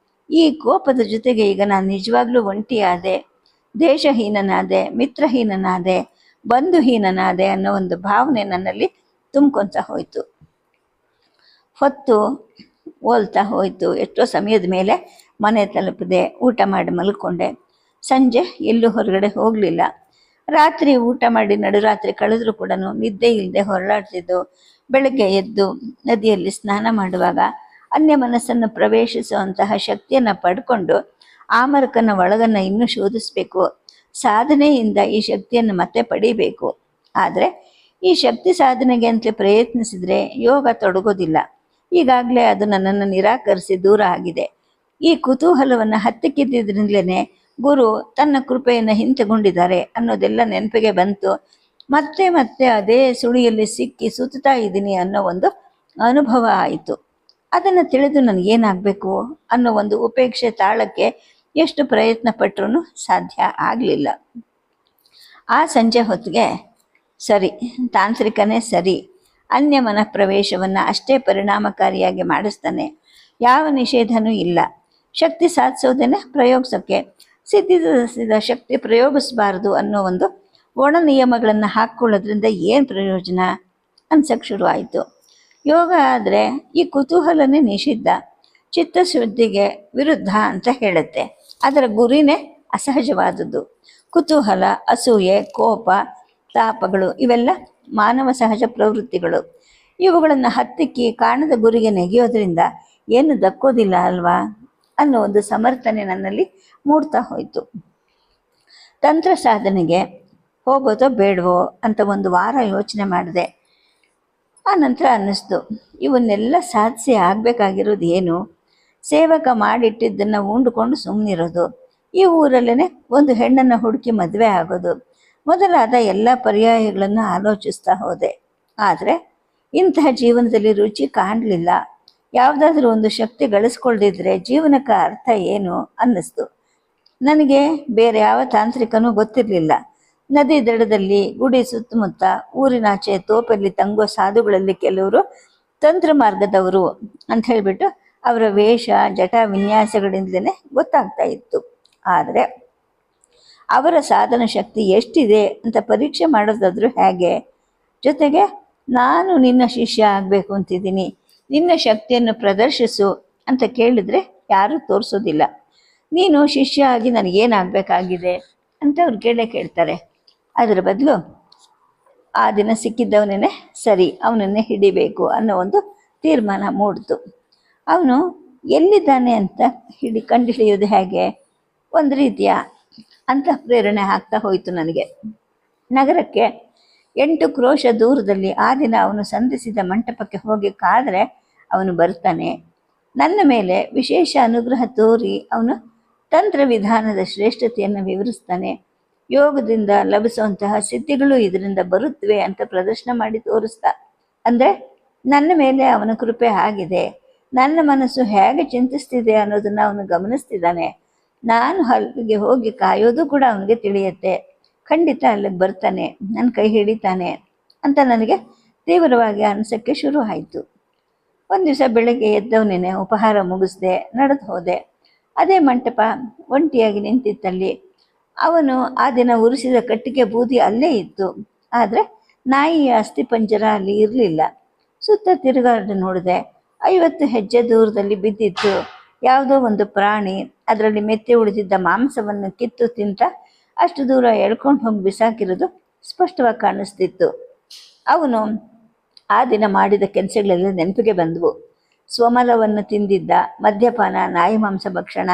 S1: ಈ ಕೋಪದ ಜೊತೆಗೆ ಈಗ ನಾನು ನಿಜವಾಗ್ಲೂ ಒಂಟಿಯಾದೆ, ದೇಶಹೀನನಾದೆ, ಮಿತ್ರಹೀನನಾದೆ, ಬಂಧುಹೀನನಾದೆ ಅನ್ನೋ ಒಂದು ಭಾವನೆ ನನ್ನಲ್ಲಿ ತುಂಬ್ಕೊತಾ ಹೋಯಿತು. ಹೊತ್ತು ಹೋಲ್ತಾ ಹೋಯಿತು. ಎಷ್ಟೋ ಸಮಯದ ಮೇಲೆ ಮನೆ ತಲುಪಿದೆ. ಊಟ ಮಾಡಿ ಮಲ್ಕೊಂಡೆ. ಸಂಜೆ ಎಲ್ಲೂ ಹೊರಗಡೆ ಹೋಗಲಿಲ್ಲ. ರಾತ್ರಿ ಊಟ ಮಾಡಿ ನಡುರಾತ್ರಿ ಕಳೆದ್ರೂ ಕೂಡ ನಿದ್ದೆ ಇಲ್ಲದೆ ಹೊರಳಾಡ್ತಿದ್ದು. ಬೆಳಗ್ಗೆ ಎದ್ದು ನದಿಯಲ್ಲಿ ಸ್ನಾನ ಮಾಡುವಾಗ ಅನ್ಯ ಮನಸ್ಸನ್ನು ಪ್ರವೇಶಿಸುವಂತಹ ಶಕ್ತಿಯನ್ನು ಪಡ್ಕೊಂಡು ಆಮರಕನ ಒಳಗನ್ನು ಇನ್ನೂ ಶೋಧಿಸಬೇಕು. ಸಾಧನೆಯಿಂದ ಈ ಶಕ್ತಿಯನ್ನು ಮತ್ತೆ ಪಡೀಬೇಕು. ಆದರೆ ಈ ಶಕ್ತಿ ಸಾಧನೆಗೆ ಅಂತ ಪ್ರಯತ್ನಿಸಿದರೆ ಯೋಗ ತೊಡಗೋದಿಲ್ಲ. ಈಗಾಗಲೇ ಅದು ನನ್ನನ್ನು ನಿರಾಕರಿಸಿ ದೂರ ಆಗಿದೆ. ಈ ಕುತೂಹಲವನ್ನು ಹತ್ತಿಕ್ಕಿದ್ದಿದ್ರಿಂದಲೇ ಗುರು ತನ್ನ ಕೃಪೆಯನ್ನು ಹಿಂತೆಗೊಂಡಿದ್ದಾರೆ ಅನ್ನೋದೆಲ್ಲ ನೆನಪಿಗೆ ಬಂತು. ಮತ್ತೆ ಮತ್ತೆ ಅದೇ ಸುಳಿಯಲ್ಲಿ ಸಿಕ್ಕಿ ಸುತ್ತಾ ಇದ್ದೀನಿ ಅನ್ನೋ ಒಂದು ಅನುಭವ ಆಯಿತು. ಅದನ್ನು ತಿಳಿದು ನನಗೇನಾಗಬೇಕು ಅನ್ನೋ ಒಂದು ಉಪೇಕ್ಷೆ ತಾಳಕ್ಕೆ ಎಷ್ಟು ಪ್ರಯತ್ನ ಪಟ್ಟರೂ ಸಾಧ್ಯ ಆಗಲಿಲ್ಲ. ಆ ಸಂಜೆ ಹೊತ್ತಿಗೆ ಸರಿ, ತಾಂತ್ರಿಕನೇ ಸರಿ, ಅನ್ಯ ಮನಃ ಪ್ರವೇಶವನ್ನು ಅಷ್ಟೇ ಪರಿಣಾಮಕಾರಿಯಾಗಿ ಮಾಡಿಸ್ತಾನೆ, ಯಾವ ನಿಷೇಧನೂ ಇಲ್ಲ. ಶಕ್ತಿ ಸಾಧಿಸೋದೇನೆ ಪ್ರಯೋಗಿಸೋಕ್ಕೆ, ಸಿದ್ಧಿಸಿದ ಶಕ್ತಿ ಪ್ರಯೋಗಿಸಬಾರ್ದು ಅನ್ನೋ ಒಂದು ಒಣ ನಿಯಮಗಳನ್ನು ಹಾಕ್ಕೊಳ್ಳೋದ್ರಿಂದ ಏನು ಪ್ರಯೋಜನ ಅನ್ಸಕ್ಕೆ ಶುರುವಾಯಿತು. ಯೋಗ ಆದರೆ ಈ ಕುತೂಹಲನೇ ನಿಷಿದ್ಧ, ಚಿತ್ತಶುದ್ಧಿಗೆ ವಿರುದ್ಧ ಅಂತ ಹೇಳುತ್ತೆ. ಅದರ ಗುರಿನೇ ಅಸಹಜವಾದದ್ದು. ಕುತೂಹಲ, ಅಸೂಯೆ, ಕೋಪ, ತಾಪಗಳು ಇವೆಲ್ಲ ಮಾನವ ಸಹಜ ಪ್ರವೃತ್ತಿಗಳು. ಇವುಗಳನ್ನು ಹತ್ತಿಕ್ಕಿ ಕಾಣದ ಗುರಿಗೆ ನೆಗೆಯೋದ್ರಿಂದ ಏನು ದಕ್ಕೋದಿಲ್ಲ ಅಲ್ವಾ ಅನ್ನೋ ಒಂದು ಸಮರ್ಥನೆ ನನ್ನಲ್ಲಿ ಮೂಡ್ತಾ ಹೋಯಿತು. ತಂತ್ರ ಸಾಧನೆಗೆ ಹೋಗೋದೋ ಬೇಡವೋ ಅಂತ ಒಂದು ವಾರ ಯೋಚನೆ ಮಾಡಿದೆ. ಆ ನಂತರ ಅನ್ನಿಸ್ತು, ಇವನ್ನೆಲ್ಲ ಸಾಧಿಸಿ ಆಗಬೇಕಾಗಿರೋದು ಏನು? ಸೇವಕ ಮಾಡಿಟ್ಟಿದ್ದನ್ನು ಉಂಡುಕೊಂಡು ಸುಮ್ಮನಿರೋದು, ಈ ಊರಲ್ಲೇ ಒಂದು ಹೆಣ್ಣನ್ನು ಹುಡುಕಿ ಮದುವೆ ಆಗೋದು ಮೊದಲಾದ ಎಲ್ಲ ಪರ್ಯಾಯಗಳನ್ನು ಆಲೋಚಿಸ್ತಾ ಹೋದೆ. ಆದರೆ ಇಂತಹ ಜೀವನದಲ್ಲಿ ರುಚಿ ಕಾಣಲಿಲ್ಲ. ಯಾವುದಾದ್ರೂ ಒಂದು ಶಕ್ತಿ ಗಳಿಸ್ಕೊಳ್ದಿದ್ರೆ ಜೀವನಕ್ಕೆ ಅರ್ಥ ಏನು ಅನ್ನಿಸ್ತು. ನನಗೆ ಬೇರೆ ಯಾವ ತಾಂತ್ರಿಕನೂ ಗೊತ್ತಿರಲಿಲ್ಲ. ನದಿ ದಡದಲ್ಲಿ, ಗುಡಿ ಸುತ್ತಮುತ್ತ, ಊರಿನಾಚೆ ತೋಪಲ್ಲಿ ತಂಗುವ ಸಾಧುಗಳಲ್ಲಿ ಕೆಲವರು ತಂತ್ರ ಮಾರ್ಗದವರು ಅಂತ ಹೇಳಿಬಿಟ್ಟು ಅವರ ವೇಷ, ಜಟ, ವಿನ್ಯಾಸಗಳಿಂದಲೇ ಗೊತ್ತಾಗ್ತಾ ಇತ್ತು. ಆದರೆ ಅವರ ಸಾಧನ ಶಕ್ತಿ ಎಷ್ಟಿದೆ ಅಂತ ಪರೀಕ್ಷೆ ಮಾಡೋದಾದರೂ ಹೇಗೆ? ಜೊತೆಗೆ ನಾನು ನಿನ್ನ ಶಿಷ್ಯ ಆಗಬೇಕು ಅಂತಿದ್ದೀನಿ, ನಿನ್ನ ಶಕ್ತಿಯನ್ನು ಪ್ರದರ್ಶಿಸು ಅಂತ ಕೇಳಿದರೆ ಯಾರೂ ತೋರಿಸೋದಿಲ್ಲ. ನೀನು ಶಿಷ್ಯ ಆಗಿ ನನಗೇನಾಗಬೇಕಾಗಿದೆ ಅಂತ ಅವ್ರು ಕೇಳ್ತಾರೆ. ಅದರ ಬದಲು ಆ ದಿನ ಸಿಕ್ಕಿದ್ದವನೇ ಸರಿ, ಅವನನ್ನೇ ಹಿಡಿಬೇಕು ಅನ್ನೋ ಒಂದು ತೀರ್ಮಾನ ಮೂಡಿತು. ಅವನು ಎಲ್ಲಿದ್ದಾನೆ ಅಂತ ಕಂಡುಹಿಡಿಯೋದು ಹೇಗೆ? ಒಂದು ರೀತಿಯ ಅಂತ ಪ್ರೇರಣೆ ಆಗ್ತಾ ಹೋಯಿತು ನನಗೆ. ನಗರಕ್ಕೆ 8 ಕ್ರೋಶ ದೂರದಲ್ಲಿ ಆ ದಿನ ಅವನು ಸಂಧಿಸಿದ ಮಂಟಪಕ್ಕೆ ಹೋಗಿ ಕಾದರೆ ಅವನು ಬರ್ತಾನೆ. ನನ್ನ ಮೇಲೆ ವಿಶೇಷ ಅನುಗ್ರಹ ತೋರಿ ಅವನು ತಂತ್ರ ವಿಧಾನದ ಶ್ರೇಷ್ಠತೆಯನ್ನು ವಿವರಿಸ್ತಾನೆ. ಯೋಗದಿಂದ ಲಭಿಸುವಂತಹ ಸಿದ್ಧಿಗಳು ಇದರಿಂದ ಬರುತ್ತವೆ ಅಂತ ಪ್ರದರ್ಶನ ಮಾಡಿ ತೋರಿಸ್ತಾ. ಅಂದರೆ ನನ್ನ ಮೇಲೆ ಅವನ ಕೃಪೆ ಆಗಿದೆ, ನನ್ನ ಮನಸ್ಸು ಹೇಗೆ ಚಿಂತಿಸ್ತಿದೆ ಅನ್ನೋದನ್ನು ಅವನು ಗಮನಿಸ್ತಿದ್ದಾನೆ. ನಾನು ಅಲ್ಲಿಗೆ ಹೋಗಿ ಕಾಯೋದು ಕೂಡ ಅವನಿಗೆ ತಿಳಿಯುತ್ತೆ. ಖಂಡಿತ ಅಲ್ಲಿಗೆ ಬರ್ತಾನೆ, ನನ್ನ ಕೈ ಹಿಡಿತಾನೆ ಅಂತ ನನಗೆ ತೀವ್ರವಾಗಿ ಅನಿಸೋಕ್ಕೆ ಶುರು ಆಯಿತು. ಒಂದು ದಿವಸ ಬೆಳಗ್ಗೆ ಎದ್ದವನೇನೆ ಉಪಹಾರ ಮುಗಿಸ್ದೆ, ನಡೆದು ಹೋದೆ. ಅದೇ ಮಂಟಪ ಒಂಟಿಯಾಗಿ ನಿಂತಿತ್ತಲ್ಲಿ. ಅವನು ಆ ದಿನ ಉರಿಸಿದ ಕಟ್ಟಿಗೆ ಬೂದಿ ಅಲ್ಲೇ ಇತ್ತು. ಆದರೆ ನಾಯಿಯ ಅಸ್ಥಿಪಂಜರ ಅಲ್ಲಿ ಇರಲಿಲ್ಲ. ಸುತ್ತ ತಿರುಗಾಡಿ ನೋಡಿದೆ. 50 ಹೆಜ್ಜೆ ದೂರದಲ್ಲಿ ಬಿದ್ದಿತ್ತು ಯಾವುದೋ ಒಂದು ಪ್ರಾಣಿ. ಅದರಲ್ಲಿ ಮೆತ್ತೆ ಉಳಿದಿದ್ದ ಮಾಂಸವನ್ನು ಕಿತ್ತು ತಿಂತ ಅಷ್ಟು ದೂರ ಎಳ್ಕೊಂಡು ಹೋಗಿ ಬಿಸಾಕಿರೋದು ಸ್ಪಷ್ಟವಾಗಿ ಕಾಣಿಸ್ತಿತ್ತು. ಅವನು ಆ ದಿನ ಮಾಡಿದ ಕೆಲಸಗಳೆಲ್ಲ ನೆನಪಿಗೆ ಬಂದವು. ಸ್ವಮಲವನ್ನು ತಿಂದಿದ್ದ, ಮದ್ಯಪಾನ, ನಾಯಿ ಮಾಂಸ ಭಕ್ಷಣ,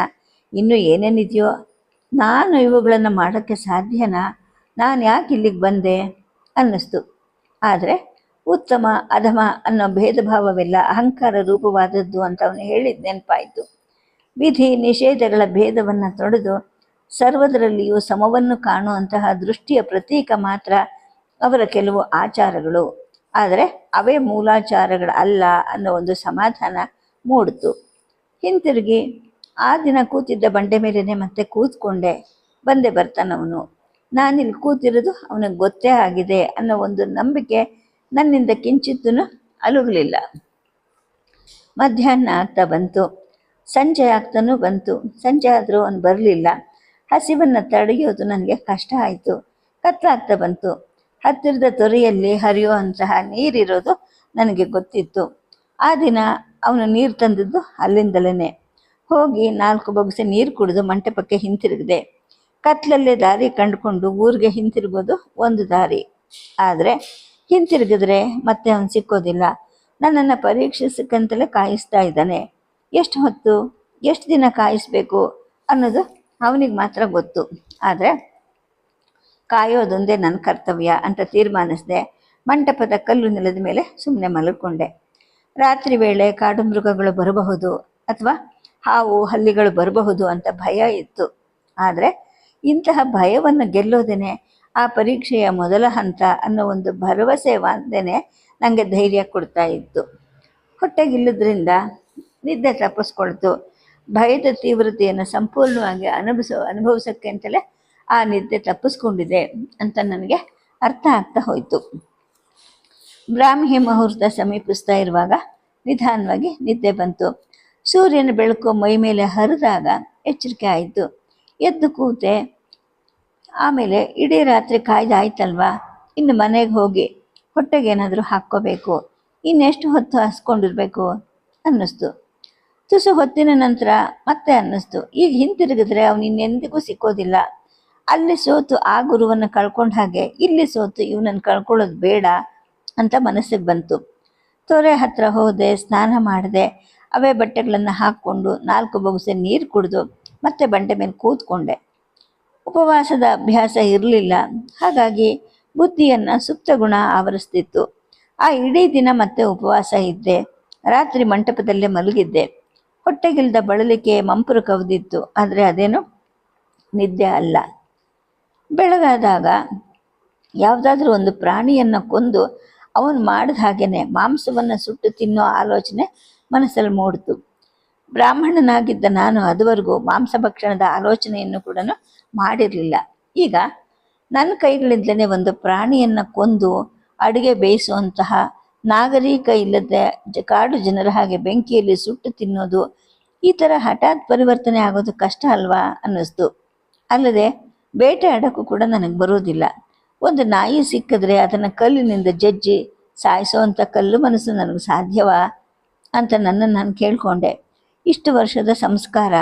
S1: ಇನ್ನೂ ಏನೇನಿದೆಯೋ. ನಾನು ಇವುಗಳನ್ನು ಮಾಡೋಕ್ಕೆ ಸಾಧ್ಯನಾ? ನಾನು ಯಾಕೆ ಇಲ್ಲಿಗೆ ಬಂದೆ ಅನ್ನಿಸ್ತು. ಆದರೆ ಉತ್ತಮ ಅಧಮ ಅನ್ನೋ ಭೇದ ಭಾವವೆಲ್ಲ ಅಹಂಕಾರ ರೂಪವಾದದ್ದು ಅಂತ ಅವನು ಹೇಳಿದ ನೆನಪಾಯಿತು. ವಿಧಿ ನಿಷೇಧಗಳ ಭೇದವನ್ನು ತೊಡೆದು ಸರ್ವದರಲ್ಲಿಯೂ ಸಮವನ್ನು ಕಾಣುವಂತಹ ದೃಷ್ಟಿಯ ಪ್ರತೀಕ ಮಾತ್ರ ಅವರ ಕೆಲವು ಆಚಾರಗಳು. ಆದರೆ ಅವೇ ಮೂಲಾಚಾರಗಳು ಅಲ್ಲ ಅನ್ನೋ ಒಂದು ಸಮಾಧಾನ ಮೂಡಿತು. ಹಿಂತಿರುಗಿ ಆ ದಿನ ಕೂತಿದ್ದ ಬಂಡೆ ಮೇಲೇ ಮತ್ತೆ ಕೂತ್ಕೊಂಡೆ. ಬಂದೇ ಬರ್ತಾನವನು. ನಾನಿಲ್ಲಿ ಕೂತಿರೋದು ಅವನಿಗೆ ಗೊತ್ತೇ ಆಗಿದೆ ಅನ್ನೋ ಒಂದು ನಂಬಿಕೆ ನನ್ನಿಂದ ಕಿಂಚಿತ್ತೂ ಅಲುಗಲಿಲ್ಲ. ಮಧ್ಯಾಹ್ನ ಆಗ್ತಾ ಬಂತು, ಸಂಜೆ ಆಗ್ತಾನೂ ಬಂತು. ಸಂಜೆ ಆದರೂ ಅವನು ಬರಲಿಲ್ಲ. ಹಸಿವನ್ನು ತಡೆಯೋದು ನನಗೆ ಕಷ್ಟ ಆಯಿತು. ಕತ್ತಲಾಗ್ತಾ ಬಂತು. ಹತ್ತಿರದ ತೊರೆಯಲ್ಲಿ ಹರಿಯುವಂತಹ ನೀರಿರೋದು ನನಗೆ ಗೊತ್ತಿತ್ತು. ಆ ದಿನ ಅವನು ನೀರು ತಂದಿದ್ದು ಅಲ್ಲಿಂದಲೇ. ಹೋಗಿ 4 ಬೊಗಸೆ ನೀರು ಕುಡಿದು ಮಂಟಪಕ್ಕೆ ಹಿಂತಿರುಗಿದೆ. ಕತ್ಲಲ್ಲೇ ದಾರಿ ಕಂಡುಕೊಂಡು ಊರಿಗೆ ಹಿಂತಿರುಗೋದು ಒಂದು ದಾರಿ. ಆದರೆ ಹಿಂತಿರುಗಿದ್ರೆ ಮತ್ತೆ ಅವನು ಸಿಕ್ಕೋದಿಲ್ಲ. ನನ್ನನ್ನು ಪರೀಕ್ಷಿಸಕ್ಕಂತಲೇ ಕಾಯಿಸ್ತಾ ಇದ್ದಾನೆ. ಎಷ್ಟು ಹೊತ್ತು, ಎಷ್ಟು ದಿನ ಕಾಯಿಸ್ಬೇಕು ಅನ್ನೋದು ಅವನಿಗೆ ಮಾತ್ರ ಗೊತ್ತು. ಆದರೆ ಕಾಯೋದೊಂದೇ ನನ್ನ ಕರ್ತವ್ಯ ಅಂತ ತೀರ್ಮಾನಿಸಿದೆ. ಮಂಟಪದ ಕಲ್ಲು ನೆಲದ ಮೇಲೆ ಸುಮ್ಮನೆ ಮಲ್ಕೊಂಡೆ. ರಾತ್ರಿ ವೇಳೆ ಕಾಡು ಮೃಗಗಳು ಬರಬಹುದು ಅಥವಾ ಹಾವು ಹಲ್ಲಿಗಳು ಬರಬಹುದು ಅಂತ ಭಯ ಇತ್ತು. ಆದರೆ ಇಂತಹ ಭಯವನ್ನು ಗೆಲ್ಲೋದೇನೆ ಆ ಪರೀಕ್ಷೆಯ ಮೊದಲ ಹಂತ ಅನ್ನೋ ಒಂದು ಭರವಸೆ ವಾದನೆ ನನಗೆ ಧೈರ್ಯ ಕೊಡ್ತಾ ಇತ್ತು. ಹೊಟ್ಟೆಗಿಲ್ಲದ್ರಿಂದ ನಿದ್ದೆ ತಪ್ಪಿಸ್ಕೊಳ್ತು. ಭಯದ ತೀವ್ರತೆಯನ್ನು ಸಂಪೂರ್ಣವಾಗಿ ಅನುಭವಿಸೋಕ್ಕೆ ಅಂತಲೇ ಆ ನಿದ್ದೆ ತಪ್ಪಿಸ್ಕೊಂಡಿದೆ ಅಂತ ನನಗೆ ಅರ್ಥ ಆಗ್ತಾ ಹೋಯಿತು. ಬ್ರಾಹ್ಮಿ ಮುಹೂರ್ತ ಸಮೀಪಿಸ್ತಾ ಇರುವಾಗ ನಿಧಾನವಾಗಿ ನಿದ್ದೆ ಬಂತು. ಸೂರ್ಯನ ಬೆಳಕು ಮೈ ಮೇಲೆ ಹರಿದಾಗ ಎಚ್ಚರಿಕೆ ಆಯಿತು. ಎದ್ದು ಕೂತೆ. ಆಮೇಲೆ ಇಡೀ ರಾತ್ರಿ ಕಾಯ್ದಾಯ್ತಲ್ವಾ, ಇನ್ನು ಮನೆಗೆ ಹೋಗಿ ಹೊಟ್ಟೆಗೆ ಏನಾದರೂ ಹಾಕ್ಕೋಬೇಕು, ಇನ್ನೆಷ್ಟು ಹೊತ್ತು ಹಸ್ಕೊಂಡಿರ್ಬೇಕು ಅನ್ನಿಸ್ತು. ತುಸು ಹೊತ್ತಿನ ನಂತರ ಮತ್ತೆ ಅನ್ನಿಸ್ತು, ಈಗ ಹಿಂತಿರುಗಿದ್ರೆ ಅವನು ಇನ್ನೆಂದಿಗೂ ಸಿಕ್ಕೋದಿಲ್ಲ. ಅಲ್ಲಿ ಸೋತು ಆ ಗುರುವನ್ನು ಕಳ್ಕೊಂಡ ಹಾಗೆ ಇಲ್ಲಿ ಸೋತು ಇವನನ್ನು ಕಳ್ಕೊಳ್ಳೋದು ಬೇಡ ಅಂತ ಮನಸ್ಸಿಗೆ ಬಂತು. ತೊರೆ ಹತ್ರ ಹೋದೆ, ಸ್ನಾನ ಮಾಡಿದೆ, ಅವೇ ಬಟ್ಟೆಗಳನ್ನು ಹಾಕ್ಕೊಂಡು 4 ಬೊಗಸೆ ನೀರು ಕುಡಿದು ಮತ್ತೆ ಬಂಡೆ ಮೇಲೆ ಕೂತ್ಕೊಂಡೆ. ಉಪವಾಸದ ಅಭ್ಯಾಸ ಇರಲಿಲ್ಲ, ಹಾಗಾಗಿ ಬುದ್ಧಿಯನ್ನು ಸುಪ್ತ ಗುಣ ಆವರಿಸ್ತಿತ್ತು. ಆ ಇಡೀ ದಿನ ಮತ್ತೆ ಉಪವಾಸ ಇದ್ದೆ. ರಾತ್ರಿ ಮಂಟಪದಲ್ಲೇ ಮಲಗಿದ್ದೆ. ಹೊಟ್ಟೆಗಿಲ್ದ ಬಳಲಿಕೆ ಮಂಪರು ಕವಿದಿತ್ತು, ಆದರೆ ಅದೇನು ನಿದ್ದೆ ಅಲ್ಲ. ಬೆಳಗಾದಾಗ ಯಾವುದಾದ್ರೂ ಒಂದು ಪ್ರಾಣಿಯನ್ನು ಕೊಂದು ಅವನು ಮಾಡಿದ ಹಾಗೇನೆ ಮಾಂಸವನ್ನು ಸುಟ್ಟು ತಿನ್ನೋ ಆಲೋಚನೆ ಮನಸ್ಸಲ್ಲಿ ಮೂಡಿತು. ಬ್ರಾಹ್ಮಣನಾಗಿದ್ದ ನಾನು ಅದುವರೆಗೂ ಮಾಂಸಭಕ್ಷಣದ ಆಲೋಚನೆಯನ್ನು ಕೂಡ ಮಾಡಿರಲಿಲ್ಲ. ಈಗ ನನ್ನ ಕೈಗಳಿಂದಲೇ ಒಂದು ಪ್ರಾಣಿಯನ್ನು ಕೊಂದು ಅಡುಗೆ ಬೇಯಿಸುವಂತಹ ನಾಗರಿಕ ಇಲ್ಲದ ಕಾಡು ಜನರ ಹಾಗೆ ಬೆಂಕಿಯಲ್ಲಿ ಸುಟ್ಟು ತಿನ್ನೋದು, ಈ ಥರ ಹಠಾತ್ ಪರಿವರ್ತನೆ ಆಗೋದು ಕಷ್ಟ ಅಲ್ವಾ ಅನ್ನಿಸ್ತು. ಅಲ್ಲದೆ ಬೇಟೆ ಆಡೋಕ್ಕೂ ಕೂಡ ನನಗೆ ಬರೋದಿಲ್ಲ. ಒಂದು ನಾಯಿ ಸಿಕ್ಕಿದ್ರೆ ಅದನ್ನು ಕಲ್ಲಿನಿಂದ ಜಜ್ಜಿ ಸಾಯಿಸೋವಂಥ ಕಲ್ಲು ಮನಸ್ಸು ನನಗೆ ಸಾಧ್ಯವಾ ಅಂತ ನನ್ನನ್ನು ನಾನು ಕೇಳಿಕೊಂಡೆ. ಇಷ್ಟು ವರ್ಷದ ಸಂಸ್ಕಾರ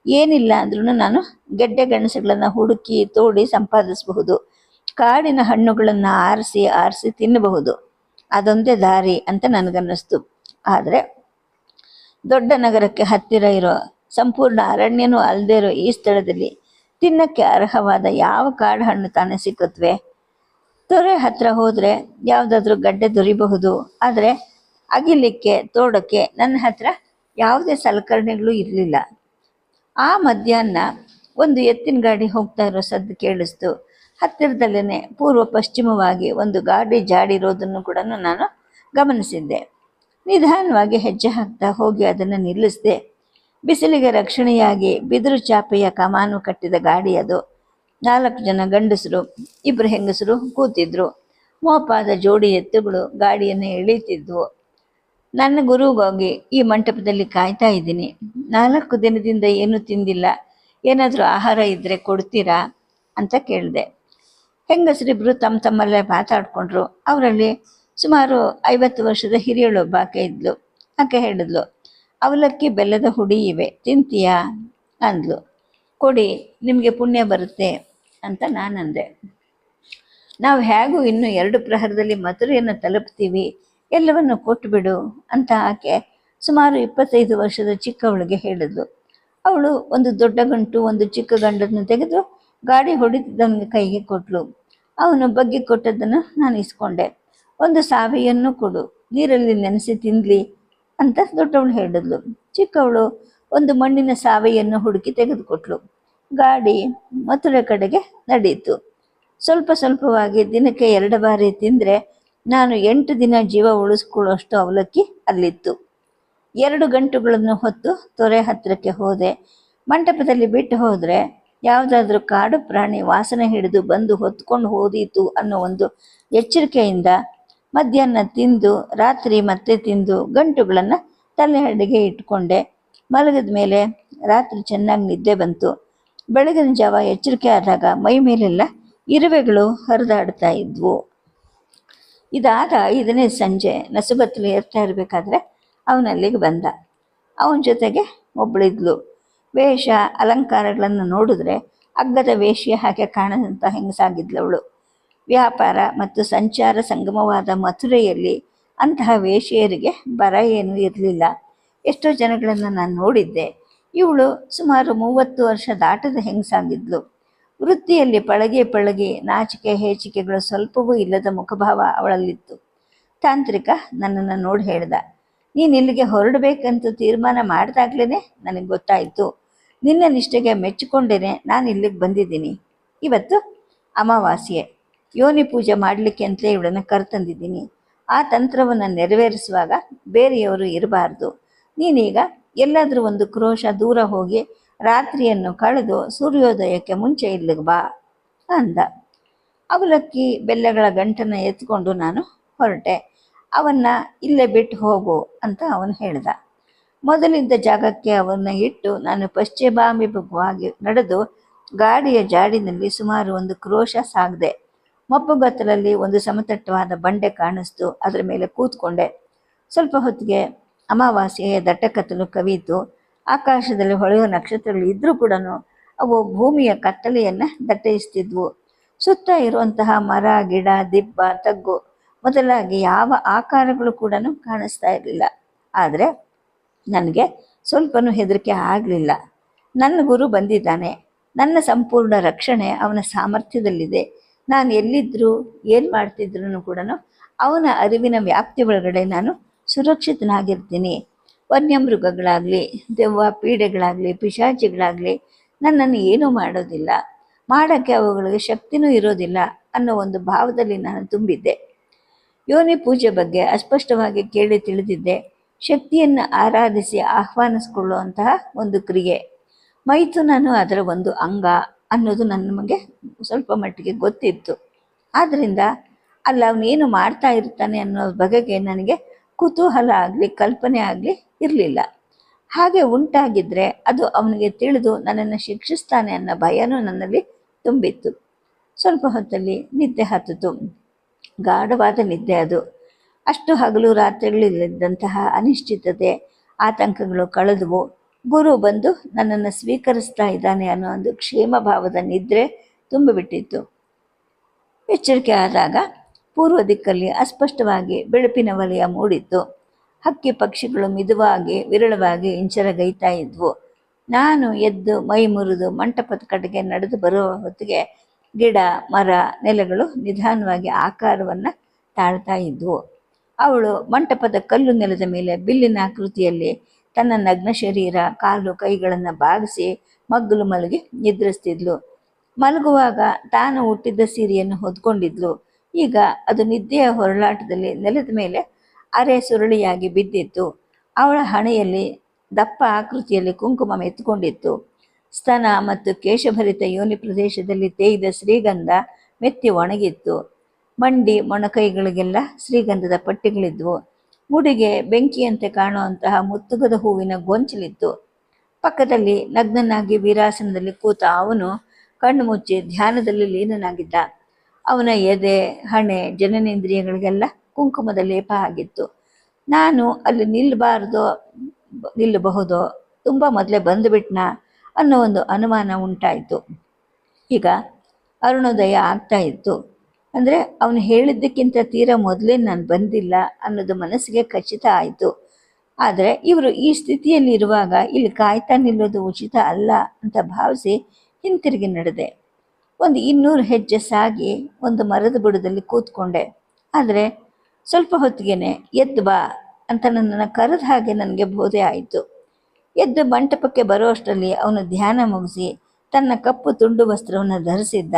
S1: ಏನಿಲ್ಲ ಅಂದ್ರೂ ನಾನು ಗೆಡ್ಡೆ ಗೆಣಸುಗಳನ್ನು ಹುಡುಕಿ ತೋಡಿ ಸಂಪಾದಿಸಬಹುದು. ಕಾಡಿನ ಹಣ್ಣುಗಳನ್ನು ಆರಿಸಿ ತಿನ್ನಬಹುದು. ಅದೊಂದೇ ದಾರಿ ಅಂತ ನನಗನ್ನಿಸ್ತು. ಆದರೆ ದೊಡ್ಡ ನಗರಕ್ಕೆ ಹತ್ತಿರ ಇರೋ ಸಂಪೂರ್ಣ ಅರಣ್ಯನೂ ಅಲ್ಲದೆ ಇರೋ ಈ ಸ್ಥಳದಲ್ಲಿ ತಿನ್ನಕ್ಕೆ ಅರ್ಹವಾದ ಯಾವ ಕಾಡು ಹಣ್ಣು ತಾನೇ ಸಿಕ್ಕತ್ವೆ? ತೊರೆ ಹತ್ರ ಹೋದರೆ ಯಾವುದಾದ್ರೂ ಗಡ್ಡೆ ದೊರಿಬಹುದು, ಆದರೆ ಅಗಿಲಿಕ್ಕೆ ತೋಡೋಕ್ಕೆ ನನ್ನ ಹತ್ರ ಯಾವುದೇ ಸಲಕರಣೆಗಳು ಇರಲಿಲ್ಲ. ಆ ಮಧ್ಯಾಹ್ನ ಒಂದು ಎತ್ತಿನ ಗಾಡಿ ಹೋಗ್ತಾ ಇರೋ ಸದ್ದು ಕೇಳಿಸ್ತು. ಹತ್ತಿರದಲ್ಲೇ ಪೂರ್ವ ಪಶ್ಚಿಮವಾಗಿ ಒಂದು ಗಾಡಿ ಜಾಡಿರೋದನ್ನು ಕೂಡ ನಾನು ಗಮನಿಸಿದ್ದೆ. ನಿಧಾನವಾಗಿ ಹೆಜ್ಜೆ ಹಾಕ್ತಾ ಹೋಗಿ ಅದನ್ನು ನಿಲ್ಲಿಸಿದೆ. ಬಿಸಿಲಿಗೆ ರಕ್ಷಣೆಯಾಗಿ ಬಿದಿರು ಚಾಪೆಯ ಕಮಾನು ಕಟ್ಟಿದ ಗಾಡಿ ಅದು. 4 ಜನ ಗಂಡಸರು, 2 ಹೆಂಗಸರು ಕೂತಿದ್ರು. ಮೋಪಾದ ಜೋಡಿ ಎತ್ತುಗಳು ಗಾಡಿಯನ್ನು ಎಳೀತಿದ್ವು. ನನ್ನ ಗುರುಗೋಗಿ ಈ ಮಂಟಪದಲ್ಲಿ ಕಾಯ್ತಾ ಇದ್ದೀನಿ. 4 ದಿನದಿಂದ ಏನೂ ತಿಂದಿಲ್ಲ, ಏನಾದರೂ ಆಹಾರ ಇದ್ದರೆ ಕೊಡ್ತೀರಾ ಅಂತ ಕೇಳಿದೆ. ಹೆಂಗಸರಿಬ್ಬರು ತಮ್ಮಲ್ಲೇ ಮಾತಾಡಿಕೊಂಡ್ರು. ಅವರಲ್ಲಿ ಸುಮಾರು 50 ವರ್ಷದ ಹಿರಿಯಳೊಬ್ಬಾಕೆ ಇದ್ಲು. ಆಕೆ ಹೇಳಿದ್ಲು, ಅವಲಕ್ಕಿ ಬೆಲ್ಲದ ಹುಡಿ ಇವೆ, ತಿಂತೀಯಾ ಅಂದ್ಲು. ಕೊಡಿ, ನಿಮಗೆ ಪುಣ್ಯ ಬರುತ್ತೆ ಅಂತ ನಾನಂದೆ. ನಾವು ಹೇಗೂ ಇನ್ನು 2 ಪ್ರಹರದಲ್ಲಿ ಮಥುರೆಯನ್ನು ತಲುಪ್ತೀವಿ, ಎಲ್ಲವನ್ನು ಕೊಟ್ಟುಬಿಡು ಅಂತ ಆಕೆ ಸುಮಾರು 25 ವರ್ಷದ ಚಿಕ್ಕವಳಿಗೆ ಹೇಳಿದ್ಲು. ಅವಳು ಒಂದು ದೊಡ್ಡ ಗಂಟು ಒಂದು ಚಿಕ್ಕ ಗಂಡನ್ನು ತೆಗೆದು ಗಾಡಿ ಹೊಡಿತಿದ್ದವನಿಗೆ ಕೈಗೆ ಕೊಟ್ಟಳು. ಅವನು ಬಗ್ಗಿ ಕೊಟ್ಟದ್ದನ್ನು ನಾನು ಇಸ್ಕೊಂಡೆ. ಒಂದು ಸಾವೆಯನ್ನು ಕೊಡು, ನೀರಲ್ಲಿ ನೆನೆಸಿ ತಿನ್ನಲಿ ಅಂತ ದೊಡ್ಡವಳು ಹೇಳಿದ್ಲು. ಚಿಕ್ಕವಳು ಒಂದು ಮಣ್ಣಿನ ಸಾವೆಯನ್ನು ಹುಡುಕಿ ತೆಗೆದುಕೊಟ್ಲು. ಗಾಡಿ ಮಥುರೆ ಕಡೆಗೆ ನಡೆಯಿತು. ಸ್ವಲ್ಪವಾಗಿ ದಿನಕ್ಕೆ 2 ಬಾರಿ ತಿಂದರೆ ನಾನು 8 ದಿನ ಜೀವ ಉಳಿಸ್ಕೊಳ್ಳೋಷ್ಟು ಅವಲಕ್ಕಿ ಅಲ್ಲಿತ್ತು. 2 ಗಂಟುಗಳನ್ನು ಹೊತ್ತು ತೊರೆ ಹತ್ತಿರಕ್ಕೆ ಹೋದೆ. ಮಂಟಪದಲ್ಲಿ ಬಿಟ್ಟು ಹೋದರೆ ಯಾವುದಾದ್ರೂ ಕಾಡು ಪ್ರಾಣಿ ವಾಸನೆ ಹಿಡಿದು ಬಂದು ಹೊತ್ಕೊಂಡು ಹೋದೀತು ಅನ್ನೋ ಒಂದು ಎಚ್ಚರಿಕೆಯಿಂದ ಮಧ್ಯಾಹ್ನ ತಿಂದು ರಾತ್ರಿ ಮತ್ತೆ ತಿಂದು ಗಂಟುಗಳನ್ನು ತಲೆಹಡಿಗೆ ಇಟ್ಕೊಂಡೆ. ಮಲಗಿದ ಮೇಲೆ ರಾತ್ರಿ ಚೆನ್ನಾಗಿ ನಿದ್ದೆ ಬಂತು. ಬೆಳಗಿನ ಜಾವ ಎಚ್ಚರಿಕೆ ಆದಾಗ ಮೈ ಮೇಲೆಲ್ಲ ಇರುವೆಗಳು ಹರಿದಾಡ್ತಾ ಇದ್ವು. ಇದಾದ 5ನೇ ಸಂಜೆ ನಸುಗತ್ತಲು ಏರ್ತಾ ಇರಬೇಕಾದ್ರೆ ಅವನಲ್ಲಿಗೆ ಬಂದ. ಅವನ ಜೊತೆಗೆ ಒಬ್ಬಳಿದ್ಲು. ವೇಷ ಅಲಂಕಾರಗಳನ್ನು ನೋಡಿದ್ರೆ ಅಗ್ಗದ ವೇಷಿಯ ಹಾಗೆ ಕಾಣದಂಥ ಹೆಂಗಸಾಗಿದ್ಲವಳು. ವ್ಯಾಪಾರ ಮತ್ತು ಸಂಚಾರ ಸಂಗಮವಾದ ಮಥುರೆಯಲ್ಲಿ ಅಂತಹ ವೇಷಿಯರಿಗೆ ಬರ ಏನೂ ಇರಲಿಲ್ಲ. ಎಷ್ಟೋ ಜನಗಳನ್ನು ನಾನು ನೋಡಿದ್ದೆ. ಇವಳು ಸುಮಾರು 30 ವರ್ಷ ದಾಟದ ಹೆಂಗಸಾಗಿದ್ಲು. ವೃತ್ತಿಯಲ್ಲಿ ಪಳಗಿ ನಾಚಿಕೆ ಹೇಚಿಕೆಗಳು ಸ್ವಲ್ಪವೂ ಇಲ್ಲದ ಮುಖಭಾವ ಅವಳಲ್ಲಿತ್ತು. ತಾಂತ್ರಿಕ ನನ್ನನ್ನು ನೋಡಿ ಹೇಳ್ದ, ನೀನು ಇಲ್ಲಿಗೆ ಹೊರಡಬೇಕಂತ ತೀರ್ಮಾನ ಮಾಡಿದಾಗ್ಲೇ ನನಗೆ ಗೊತ್ತಾಯಿತು. ನಿನ್ನ ನಿಷ್ಠೆಗೆ ಮೆಚ್ಚಿಕೊಂಡೇನೆ ನಾನು ಇಲ್ಲಿಗೆ ಬಂದಿದ್ದೀನಿ. ಇವತ್ತು ಅಮಾವಾಸ್ಯೆ, ಯೋನಿ ಪೂಜೆ ಮಾಡಲಿಕ್ಕೆ ಅಂತಲೇ ಇವಳನ್ನು ಕರೆತಂದಿದ್ದೀನಿ. ಆ ತಂತ್ರವನ್ನು ನೆರವೇರಿಸುವಾಗ ಬೇರೆಯವರು ಇರಬಾರ್ದು. ನೀನೀಗ ಎಲ್ಲಾದರೂ ಒಂದು ಕ್ರೋಶ ದೂರ ಹೋಗಿ ರಾತ್ರಿಯನ್ನು ಕಳೆದು ಸೂರ್ಯೋದಯಕ್ಕೆ ಮುಂಚೆ ಇಲ್ಲಿಗೆ ಬಾ ಅಂದ. ಅವಲಕ್ಕಿ ಬೆಲ್ಲಗಳ ಗಂಟನ್ನು ಎತ್ಕೊಂಡು ನಾನು ಹೊರಟೆ. ಅವನ್ನ ಇಲ್ಲೇ ಬಿಟ್ಟು ಹೋಗು ಅಂತ ಅವನು ಹೇಳ್ದ. ಮೊದಲಿದ್ದ ಜಾಗಕ್ಕೆ ಅವನ್ನ ಇಟ್ಟು ನಾನು ಪಶ್ಚಿಮಾಭಿಮುಖವಾಗಿ ನಡೆದು ಗಾಡಿಯ ಜಾಡಿನಲ್ಲಿ ಸುಮಾರು 1 ಕ್ರೋಶ ಸಾಗಿದೆ. ಮಬ್ಬುಗತ್ತಲಲ್ಲಿ ಒಂದು ಸಮತಟ್ಟವಾದ ಬಂಡೆ ಕಾಣಿಸ್ತು. ಅದರ ಮೇಲೆ ಕೂತ್ಕೊಂಡೆ. ಸ್ವಲ್ಪ ಹೊತ್ತಿಗೆ ಅಮಾವಾಸ್ಯೆಯ ದಟ್ಟಕತ್ತಲು ಕವಿಯಿತು. ಆಕಾಶದಲ್ಲಿ ಹೊಳೆಯುವ ನಕ್ಷತ್ರಗಳು ಇದ್ರೂ ಕೂಡ ಅವು ಭೂಮಿಯ ಕತ್ತಲೆಯನ್ನು ದಟ್ಟೈಸ್ತಿದ್ವು. ಸುತ್ತ ಇರುವಂತಹ ಮರ, ಗಿಡ, ದಿಬ್ಬ, ತಗ್ಗು ಮೊದಲಾಗಿ ಯಾವ ಆಕಾರಗಳು ಕೂಡ ಕಾಣಿಸ್ತಾ ಇರಲಿಲ್ಲ. ಆದರೆ ನನಗೆ ಸ್ವಲ್ಪನೂ ಹೆದರಿಕೆ ಆಗಲಿಲ್ಲ. ನನ್ನ ಗುರು ಬಂದಿದ್ದಾನೆ. ನನ್ನ ಸಂಪೂರ್ಣ ರಕ್ಷಣೆ ಅವನ ಸಾಮರ್ಥ್ಯದಲ್ಲಿದೆ. ನಾನು ಎಲ್ಲಿದ್ದರೂ ಏನು ಮಾಡ್ತಿದ್ರು ಕೂಡ ಅವನ ಅರಿವಿನ ವ್ಯಾಪ್ತಿ ಒಳಗಡೆ ನಾನು ಸುರಕ್ಷಿತನಾಗಿರ್ತೀನಿ. ವನ್ಯಮೃಗಗಳಾಗಲಿ, ದೆವ್ವ ಪೀಡೆಗಳಾಗಲಿ, ಪಿಶಾಚಿಗಳಾಗಲಿ ನನ್ನನ್ನು ಏನೂ ಮಾಡೋದಿಲ್ಲ. ಮಾಡೋಕ್ಕೆ ಅವುಗಳಿಗೆ ಶಕ್ತಿನೂ ಇರೋದಿಲ್ಲ ಅನ್ನೋ ಒಂದು ಭಾವದಲ್ಲಿ ನಾನು ತುಂಬಿದ್ದೆ. ಯೋನಿ ಪೂಜೆ ಬಗ್ಗೆ ಅಸ್ಪಷ್ಟವಾಗಿ ಕೇಳಿ ತಿಳಿದಿದ್ದೆ. ಶಕ್ತಿಯನ್ನು ಆರಾಧಿಸಿ ಆಹ್ವಾನಿಸಿಕೊಳ್ಳುವಂತಹ ಒಂದು ಕ್ರಿಯೆ. ಮೈಥುನನು ಅದರ ಒಂದು ಅಂಗ ಅನ್ನೋದು ನಮಗೆ ಸ್ವಲ್ಪ ಮಟ್ಟಿಗೆ ಗೊತ್ತಿತ್ತು. ಆದ್ದರಿಂದ ಅಲ್ಲಿ ಅವನೇನು ಮಾಡ್ತಾ ಇರ್ತಾನೆ ಅನ್ನೋ ಬಗೆಗೆ ನನಗೆ ಕುತೂಹಲ ಆಗಲಿ ಕಲ್ಪನೆ ಆಗಲಿ ಇರಲಿಲ್ಲ. ಹಾಗೆ ಉಂಟಾಗಿದ್ದರೆ ಅದು ಅವನಿಗೆ ತಿಳಿದು ನನ್ನನ್ನು ಶಿಕ್ಷಿಸ್ತಾನೆ ಅನ್ನೋ ಭಯನೂ ನನ್ನಲ್ಲಿ ತುಂಬಿತ್ತು. ಸ್ವಲ್ಪ ಹೊತ್ತಲ್ಲಿ ನಿದ್ದೆ ಹತ್ತಿತು. ಗಾಢವಾದ ನಿದ್ದೆ ಅದು. ಅಷ್ಟು ಹಗಲು ರಾತ್ರಿಗಳಿಲ್ಲದಂತಹ ಅನಿಶ್ಚಿತತೆ, ಆತಂಕಗಳು ಕಳೆದವು. ಗುರು ಬಂದು ನನ್ನನ್ನು ಸ್ವೀಕರಿಸ್ತಾ ಇದ್ದಾನೆ ಅನ್ನೋ ಒಂದು ಕ್ಷೇಮ ಭಾವದ ನಿದ್ರೆ ತುಂಬಿಬಿಟ್ಟಿತ್ತು. ಎಚ್ಚರಿಕೆ ಆದಾಗ ಪೂರ್ವ ದಿಕ್ಕಲ್ಲಿ ಅಸ್ಪಷ್ಟವಾಗಿ ಬೆಳಪಿನ ವಲಯ ಮೂಡಿತ್ತು. ಹಕ್ಕಿ ಪಕ್ಷಿಗಳು ಮಿದುವಾಗಿ ವಿರಳವಾಗಿ ಇಂಚರಗೈತಾ ಇದ್ವು. ನಾನು ಎದ್ದು ಮೈ ಮುರಿದು ಮಂಟಪದ ಕಡೆಗೆ ನಡೆದು ಬರುವ ಹೊತ್ತಿಗೆ ಗಿಡ, ಮರ, ನೆಲೆಗಳು ನಿಧಾನವಾಗಿ ಆಕಾರವನ್ನು ತಾಳ್ತಾ ಇದ್ವು. ಅವಳು ಮಂಟಪದ ಕಲ್ಲು ನೆಲದ ಮೇಲೆ ಬಿಲ್ಲಿನ ಆಕೃತಿಯಲ್ಲಿ ತನ್ನ ನಗ್ನ ಶರೀರ, ಕಾಲು, ಕೈಗಳನ್ನು ಬಾಗಿಸಿ ಮಗ್ಗಲು ಮಲಗಿ ನಿದ್ರಿಸ್ತಿದ್ಲು. ಮಲಗುವಾಗ ತಾನು ಹುಟ್ಟಿದ್ದ ಸೀರೆಯನ್ನು ಹೊದ್ಕೊಂಡಿದ್ಲು. ಈಗ ಅದು ನಿದ್ದೆಯ ಹೊರಳಾಟದಲ್ಲಿ ನೆಲದ ಮೇಲೆ ಅರೆ ಸುರುಳಿಯಾಗಿ ಬಿದ್ದಿತ್ತು. ಅವಳ ಹಣೆಯಲ್ಲಿ ದಪ್ಪ ಆಕೃತಿಯಲ್ಲಿ ಕುಂಕುಮ ಮೆತ್ತುಕೊಂಡಿತ್ತು. ಸ್ತನ ಮತ್ತು ಕೇಶಭರಿತ ಯೋನಿ ಪ್ರದೇಶದಲ್ಲಿ ತೇಯ್ದ ಶ್ರೀಗಂಧ ಮೆತ್ತಿ ಒಣಗಿತ್ತು. ಮಂಡಿ, ಮೊಣಕೈಗಳಿಗೆಲ್ಲ ಶ್ರೀಗಂಧದ ಪಟ್ಟಿಗಳಿದ್ವು. ಮುಡಿಗೆ ಬೆಂಕಿಯಂತೆ ಕಾಣುವಂತಹ ಮುತ್ತುಗದ ಹೂವಿನ ಗೊಂಚಲಿತ್ತು. ಪಕ್ಕದಲ್ಲಿ ನಗ್ನನಾಗಿ ವೀರಾಸನದಲ್ಲಿ ಕೂತ ಅವನು ಕಣ್ಣು ಮುಚ್ಚಿ ಧ್ಯಾನದಲ್ಲಿ ಲೀನನಾಗಿದ್ದ. ಅವನ ಎದೆ, ಹಣೆ, ಜನನೇಂದ್ರಿಯಗಳಿಗೆಲ್ಲ ಕುಂಕುಮದ ಲೇಪ ಆಗಿತ್ತು. ನಾನು ಅಲ್ಲಿ ನಿಲ್ಲಬಹುದೋ, ತುಂಬ ಮೊದಲೇ ಬಂದುಬಿಟ್ನಾ ಅನ್ನೋ ಒಂದು ಅನುಮಾನ ಉಂಟಾಯಿತು. ಈಗ ಅರುಣೋದಯ ಆಗ್ತಾ ಇತ್ತು. ಅಂದರೆ ಅವನು ಹೇಳಿದ್ದಕ್ಕಿಂತ ತೀರಾ ಮೊದಲೇ ನಾನು ಬಂದಿಲ್ಲ ಅನ್ನೋದು ಮನಸ್ಸಿಗೆ ಖಚಿತ ಆಯಿತು. ಆದರೆ ಇವರು ಈ ಸ್ಥಿತಿಯಲ್ಲಿ ಇರುವಾಗ ಇಲ್ಲಿ ಕಾಯ್ತಾ ನಿಲ್ಲೋದು ಉಚಿತ ಅಲ್ಲ ಅಂತ ಭಾವಿಸಿ ಹಿಂತಿರುಗಿ ನಡೆದೆ. ಒಂದು 200 ಹೆಜ್ಜೆ ಸಾಗಿ ಒಂದು ಮರದ ಬುಡದಲ್ಲಿ ಕೂತ್ಕೊಂಡೆ. ಆದರೆ ಸ್ವಲ್ಪ ಹೊತ್ತಿಗೆ ಎದ್ದು ಬಾ ಅಂತ ನನ್ನನ್ನು ಕರೆದ ಹಾಗೆ ನನಗೆ ಬೋಧೆ ಆಯಿತು. ಎದ್ದು ಮಂಟಪಕ್ಕೆ ಬರುವಷ್ಟರಲ್ಲಿ ಅವನು ಧ್ಯಾನ ಮುಗಿಸಿ ತನ್ನ ಕಪ್ಪು ತುಂಡು ವಸ್ತ್ರವನ್ನು ಧರಿಸಿದ್ದ.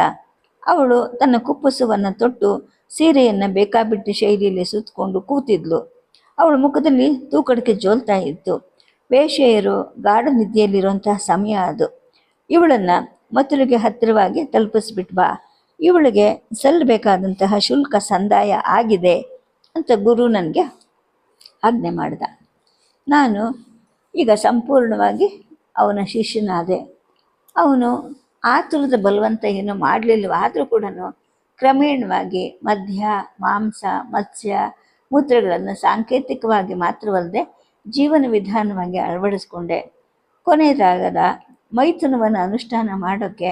S1: ಅವಳು ತನ್ನ ಕುಪ್ಪಸವನ್ನು ತೊಟ್ಟು ಸೀರೆಯನ್ನು ಬೇಕಾಬಿಟ್ಟಿ ಶೈಲಿಯಲ್ಲಿ ಸುತ್ತಕೊಂಡು ಕೂತಿದ್ಲು. ಅವಳ ಮುಖದಲ್ಲಿ ತೂಕಡಿಕೆ ಜೋಲ್ತಾ ಇತ್ತು. ವೇಶ್ಯೆಯರು ಗಾಢ ನಿದ್ದೆಯಲ್ಲಿರುವಂತಹ ಸಮಯ ಅದು. ಇವಳನ್ನು ಮತ್ತುಲಿಗೆ ಹತ್ತಿರವಾಗಿ ತಲುಪಿಸ್ಬಿಟ್ಟು ಬಾ, ಇವಳಿಗೆ ಸಲ್ಲಬೇಕಾದಂತಹ ಶುಲ್ಕ ಸಂದಾಯ ಆಗಿದೆ ಅಂತ ಗುರು ನನಗೆ ಆಜ್ಞೆ ಮಾಡಿದ. ನಾನು ಈಗ ಸಂಪೂರ್ಣವಾಗಿ ಅವನ ಶಿಷ್ಯನಾದೆ. ಅವನು ಆತುರದ ಬಲವಂತ ಏನೂ ಮಾಡಲಿಲ್ಲವಾದರೂ ಕೂಡ ಕ್ರಮೇಣವಾಗಿ ಮದ್ಯ, ಮಾಂಸ, ಮತ್ಸ್ಯ, ಮೂತ್ರಗಳನ್ನು ಸಾಂಕೇತಿಕವಾಗಿ ಮಾತ್ರವಲ್ಲದೆ ಜೀವನ ವಿಧಾನವಾಗಿ ಅಳವಡಿಸ್ಕೊಂಡೆ. ಕೊನೆಯದಾಗದ ಮೈಥುನವನ್ನು ಅನುಷ್ಠಾನ ಮಾಡೋಕ್ಕೆ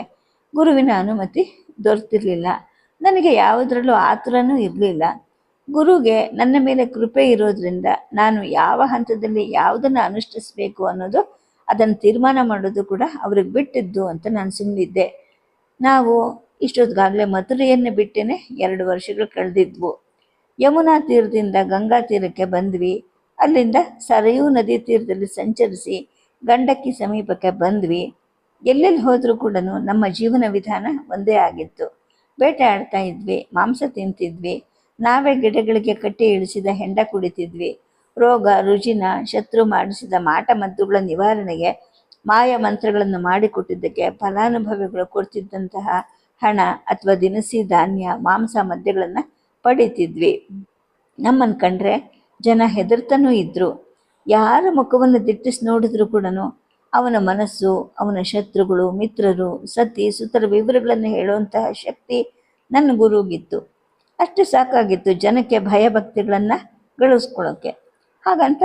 S1: ಗುರುವಿನ ಅನುಮತಿ ದೊರೆತಿರಲಿಲ್ಲ. ನನಗೆ ಯಾವುದರಲ್ಲೂ ಆತುರನೂ ಇರಲಿಲ್ಲ. ಗುರುಗೆ ನನ್ನ ಮೇಲೆ ಕೃಪೆ ಇರೋದ್ರಿಂದ ನಾನು ಯಾವ ಹಂತದಲ್ಲಿ ಯಾವುದನ್ನು ಅನುಷ್ಠಿಸಬೇಕು ಅನ್ನೋದು ಅದನ್ನು ತೀರ್ಮಾನ ಮಾಡೋದು ಕೂಡ ಅವ್ರಿಗೆ ಬಿಟ್ಟಿದ್ದು ಅಂತ ನಾನು ಸುಮ್ಮನಿದ್ದೆ. ನಾವು ಇಷ್ಟೊತ್ತಿಗಾಗಲೇ ಮಥುರೆಯನ್ನು ಬಿಟ್ಟೇ 2 ವರ್ಷಗಳು ಕಳೆದಿದ್ವು. ಯಮುನಾ ತೀರದಿಂದ ಗಂಗಾ ತೀರಕ್ಕೆ ಬಂದ್ವಿ. ಅಲ್ಲಿಂದ ಸರಯೂ ನದಿ ತೀರದಲ್ಲಿ ಸಂಚರಿಸಿ ಗಂಡಕ್ಕಿ ಸಮೀಪಕ್ಕೆ ಬಂದ್ವಿ. ಎಲ್ಲೆಲ್ಲಿ ಹೋದರೂ ಕೂಡ ನಮ್ಮ ಜೀವನ ವಿಧಾನ ಒಂದೇ ಆಗಿತ್ತು. ಬೇಟೆ ಆಡ್ತಾ ಇದ್ವಿ, ಮಾಂಸ ತಿಂತಿದ್ವಿ, ನಾವೇ ಗಿಡಗಳಿಗೆ ಕಟ್ಟಿ ಇಳಿಸಿದ ಹೆಂಡ ಕುಡಿತಿದ್ವಿ. ರೋಗ ರುಜಿನ ಶತ್ರು ಮಾಡಿಸಿದ ಮಾಟ ಮದ್ದುಗಳ ನಿವಾರಣೆಗೆ ಮಾಯ ಮಂತ್ರಗಳನ್ನು ಮಾಡಿಕೊಟ್ಟಿದ್ದಕ್ಕೆ ಫಲಾನುಭವಿಗಳು ಕೊಡ್ತಿದ್ದಂತಹ ಹಣ ಅಥವಾ ದಿನಸಿ ಧಾನ್ಯ ಮಾಂಸ ಮದ್ಯಗಳನ್ನು ಪಡಿತಿದ್ವಿ. ನಮ್ಮನ್ನು ಕಂಡ್ರೆ ಜನ ಹೆದರ್ತಾನೂ ಇದ್ರು. ಯಾರ ಮುಖವನ್ನು ದಿಟ್ಟಿಸಿ ನೋಡಿದ್ರು ಕೂಡ ಅವನ ಮನಸ್ಸು, ಅವನ ಶತ್ರುಗಳು, ಮಿತ್ರರು, ಸತಿ ಸುತರ ವಿವರಗಳನ್ನು ಹೇಳುವಂತಹ ಶಕ್ತಿ ನನ್ನ ಗುರುಗಿತ್ತು. ಅಷ್ಟು ಸಾಕಾಗಿತ್ತು ಜನಕ್ಕೆ ಭಯಭಕ್ತಿಗಳನ್ನು ಗಳಿಸ್ಕೊಳ್ಳೋಕ್ಕೆ. ಹಾಗಂತ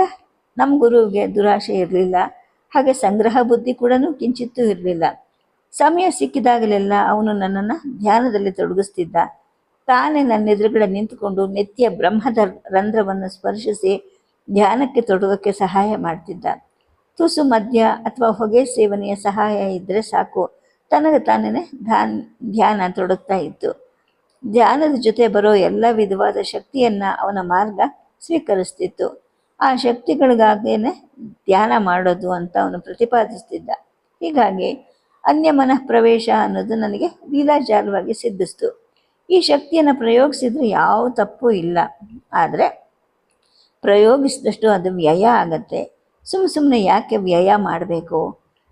S1: ನಮ್ಮ ಗುರುವಿಗೆ ದುರಾಶೆ ಇರಲಿಲ್ಲ. ಹಾಗೆ ಸಂಗ್ರಹ ಬುದ್ಧಿ ಕೂಡ ಕಿಂಚಿತ್ತೂ ಇರಲಿಲ್ಲ. ಸಮಯ ಸಿಕ್ಕಿದಾಗಲೆಲ್ಲ ಅವನು ನನ್ನನ್ನು ಧ್ಯಾನದಲ್ಲಿ ತೊಡಗಿಸ್ತಿದ್ದ. ತಾನೇ ನನ್ನ ಎದುರುಗಡೆ ನಿಂತುಕೊಂಡು ನೆತ್ತಿಯ ಬ್ರಹ್ಮದ ರಂಧ್ರವನ್ನು ಸ್ಪರ್ಶಿಸಿ ಧ್ಯಾನಕ್ಕೆ ತೊಡಗೋಕ್ಕೆ ಸಹಾಯ ಮಾಡ್ತಿದ್ದ. ತುಸು ಮದ್ಯ ಅಥವಾ ಹೊಗೆ ಸೇವನೆಯ ಸಹಾಯ ಇದ್ದರೆ ಸಾಕು, ತನಗೆ ತಾನೇ ಧ್ಯಾನ ತೊಡಗ್ತಾ ಇತ್ತು. ಧ್ಯಾನದ ಜೊತೆ ಬರೋ ಎಲ್ಲ ವಿಧವಾದ ಶಕ್ತಿಯನ್ನು ಅವನ ಮಾರ್ಗ ಸ್ವೀಕರಿಸ್ತಿತ್ತು. ಆ ಶಕ್ತಿಗಳಿಗಾಗೇನೆ ಧ್ಯಾನ ಮಾಡೋದು ಅಂತ ಅವನು ಪ್ರತಿಪಾದಿಸ್ತಿದ್ದ. ಹೀಗಾಗಿ ಅನ್ಯ ಮನಃ ಪ್ರವೇಶ ಅನ್ನೋದು ನನಗೆ ಲೀಲಾಜಾಲವಾಗಿ ಸಿದ್ಧಿಸ್ತು. ಈ ಶಕ್ತಿಯನ್ನು ಪ್ರಯೋಗಿಸಿದ್ರೆ ಯಾವ ತಪ್ಪು ಇಲ್ಲ, ಆದರೆ ಪ್ರಯೋಗಿಸಿದಷ್ಟು ಅದು ವ್ಯಯ ಆಗತ್ತೆ. ಸುಮ್ಮನೆ ಯಾಕೆ ವ್ಯಯ ಮಾಡಬೇಕು?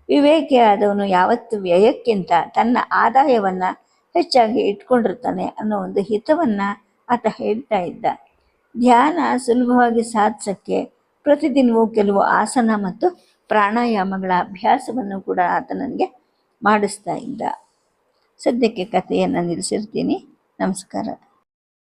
S1: ವಿವೇಕಿ ಆದವನು ಯಾವತ್ತು ವ್ಯಯಕ್ಕಿಂತ ತನ್ನ ಆದಾಯವನ್ನು ಹೆಚ್ಚಾಗಿ ಇಟ್ಕೊಂಡಿರ್ತಾನೆ ಅನ್ನೋ ಒಂದು ಹಿತವನ್ನು ಆತ ಹೇಳ್ತಾ ಇದ್ದ. ಧ್ಯಾನ ಸುಲಭವಾಗಿ ಸಾಧಿಸೋಕ್ಕೆ ಪ್ರತಿದಿನವೂ ಕೆಲವು ಆಸನ ಮತ್ತು ಪ್ರಾಣಾಯಾಮಗಳ ಅಭ್ಯಾಸವನ್ನು ಕೂಡ ಆತ ನನಗೆ ಮಾಡಿಸ್ತಾ ಇದ್ದ. ಸದ್ಯಕ್ಕೆ ಕಥೆಯನ್ನು ನಿಲ್ಲಿಸಿರ್ತೀನಿ. ನಮಸ್ಕಾರ.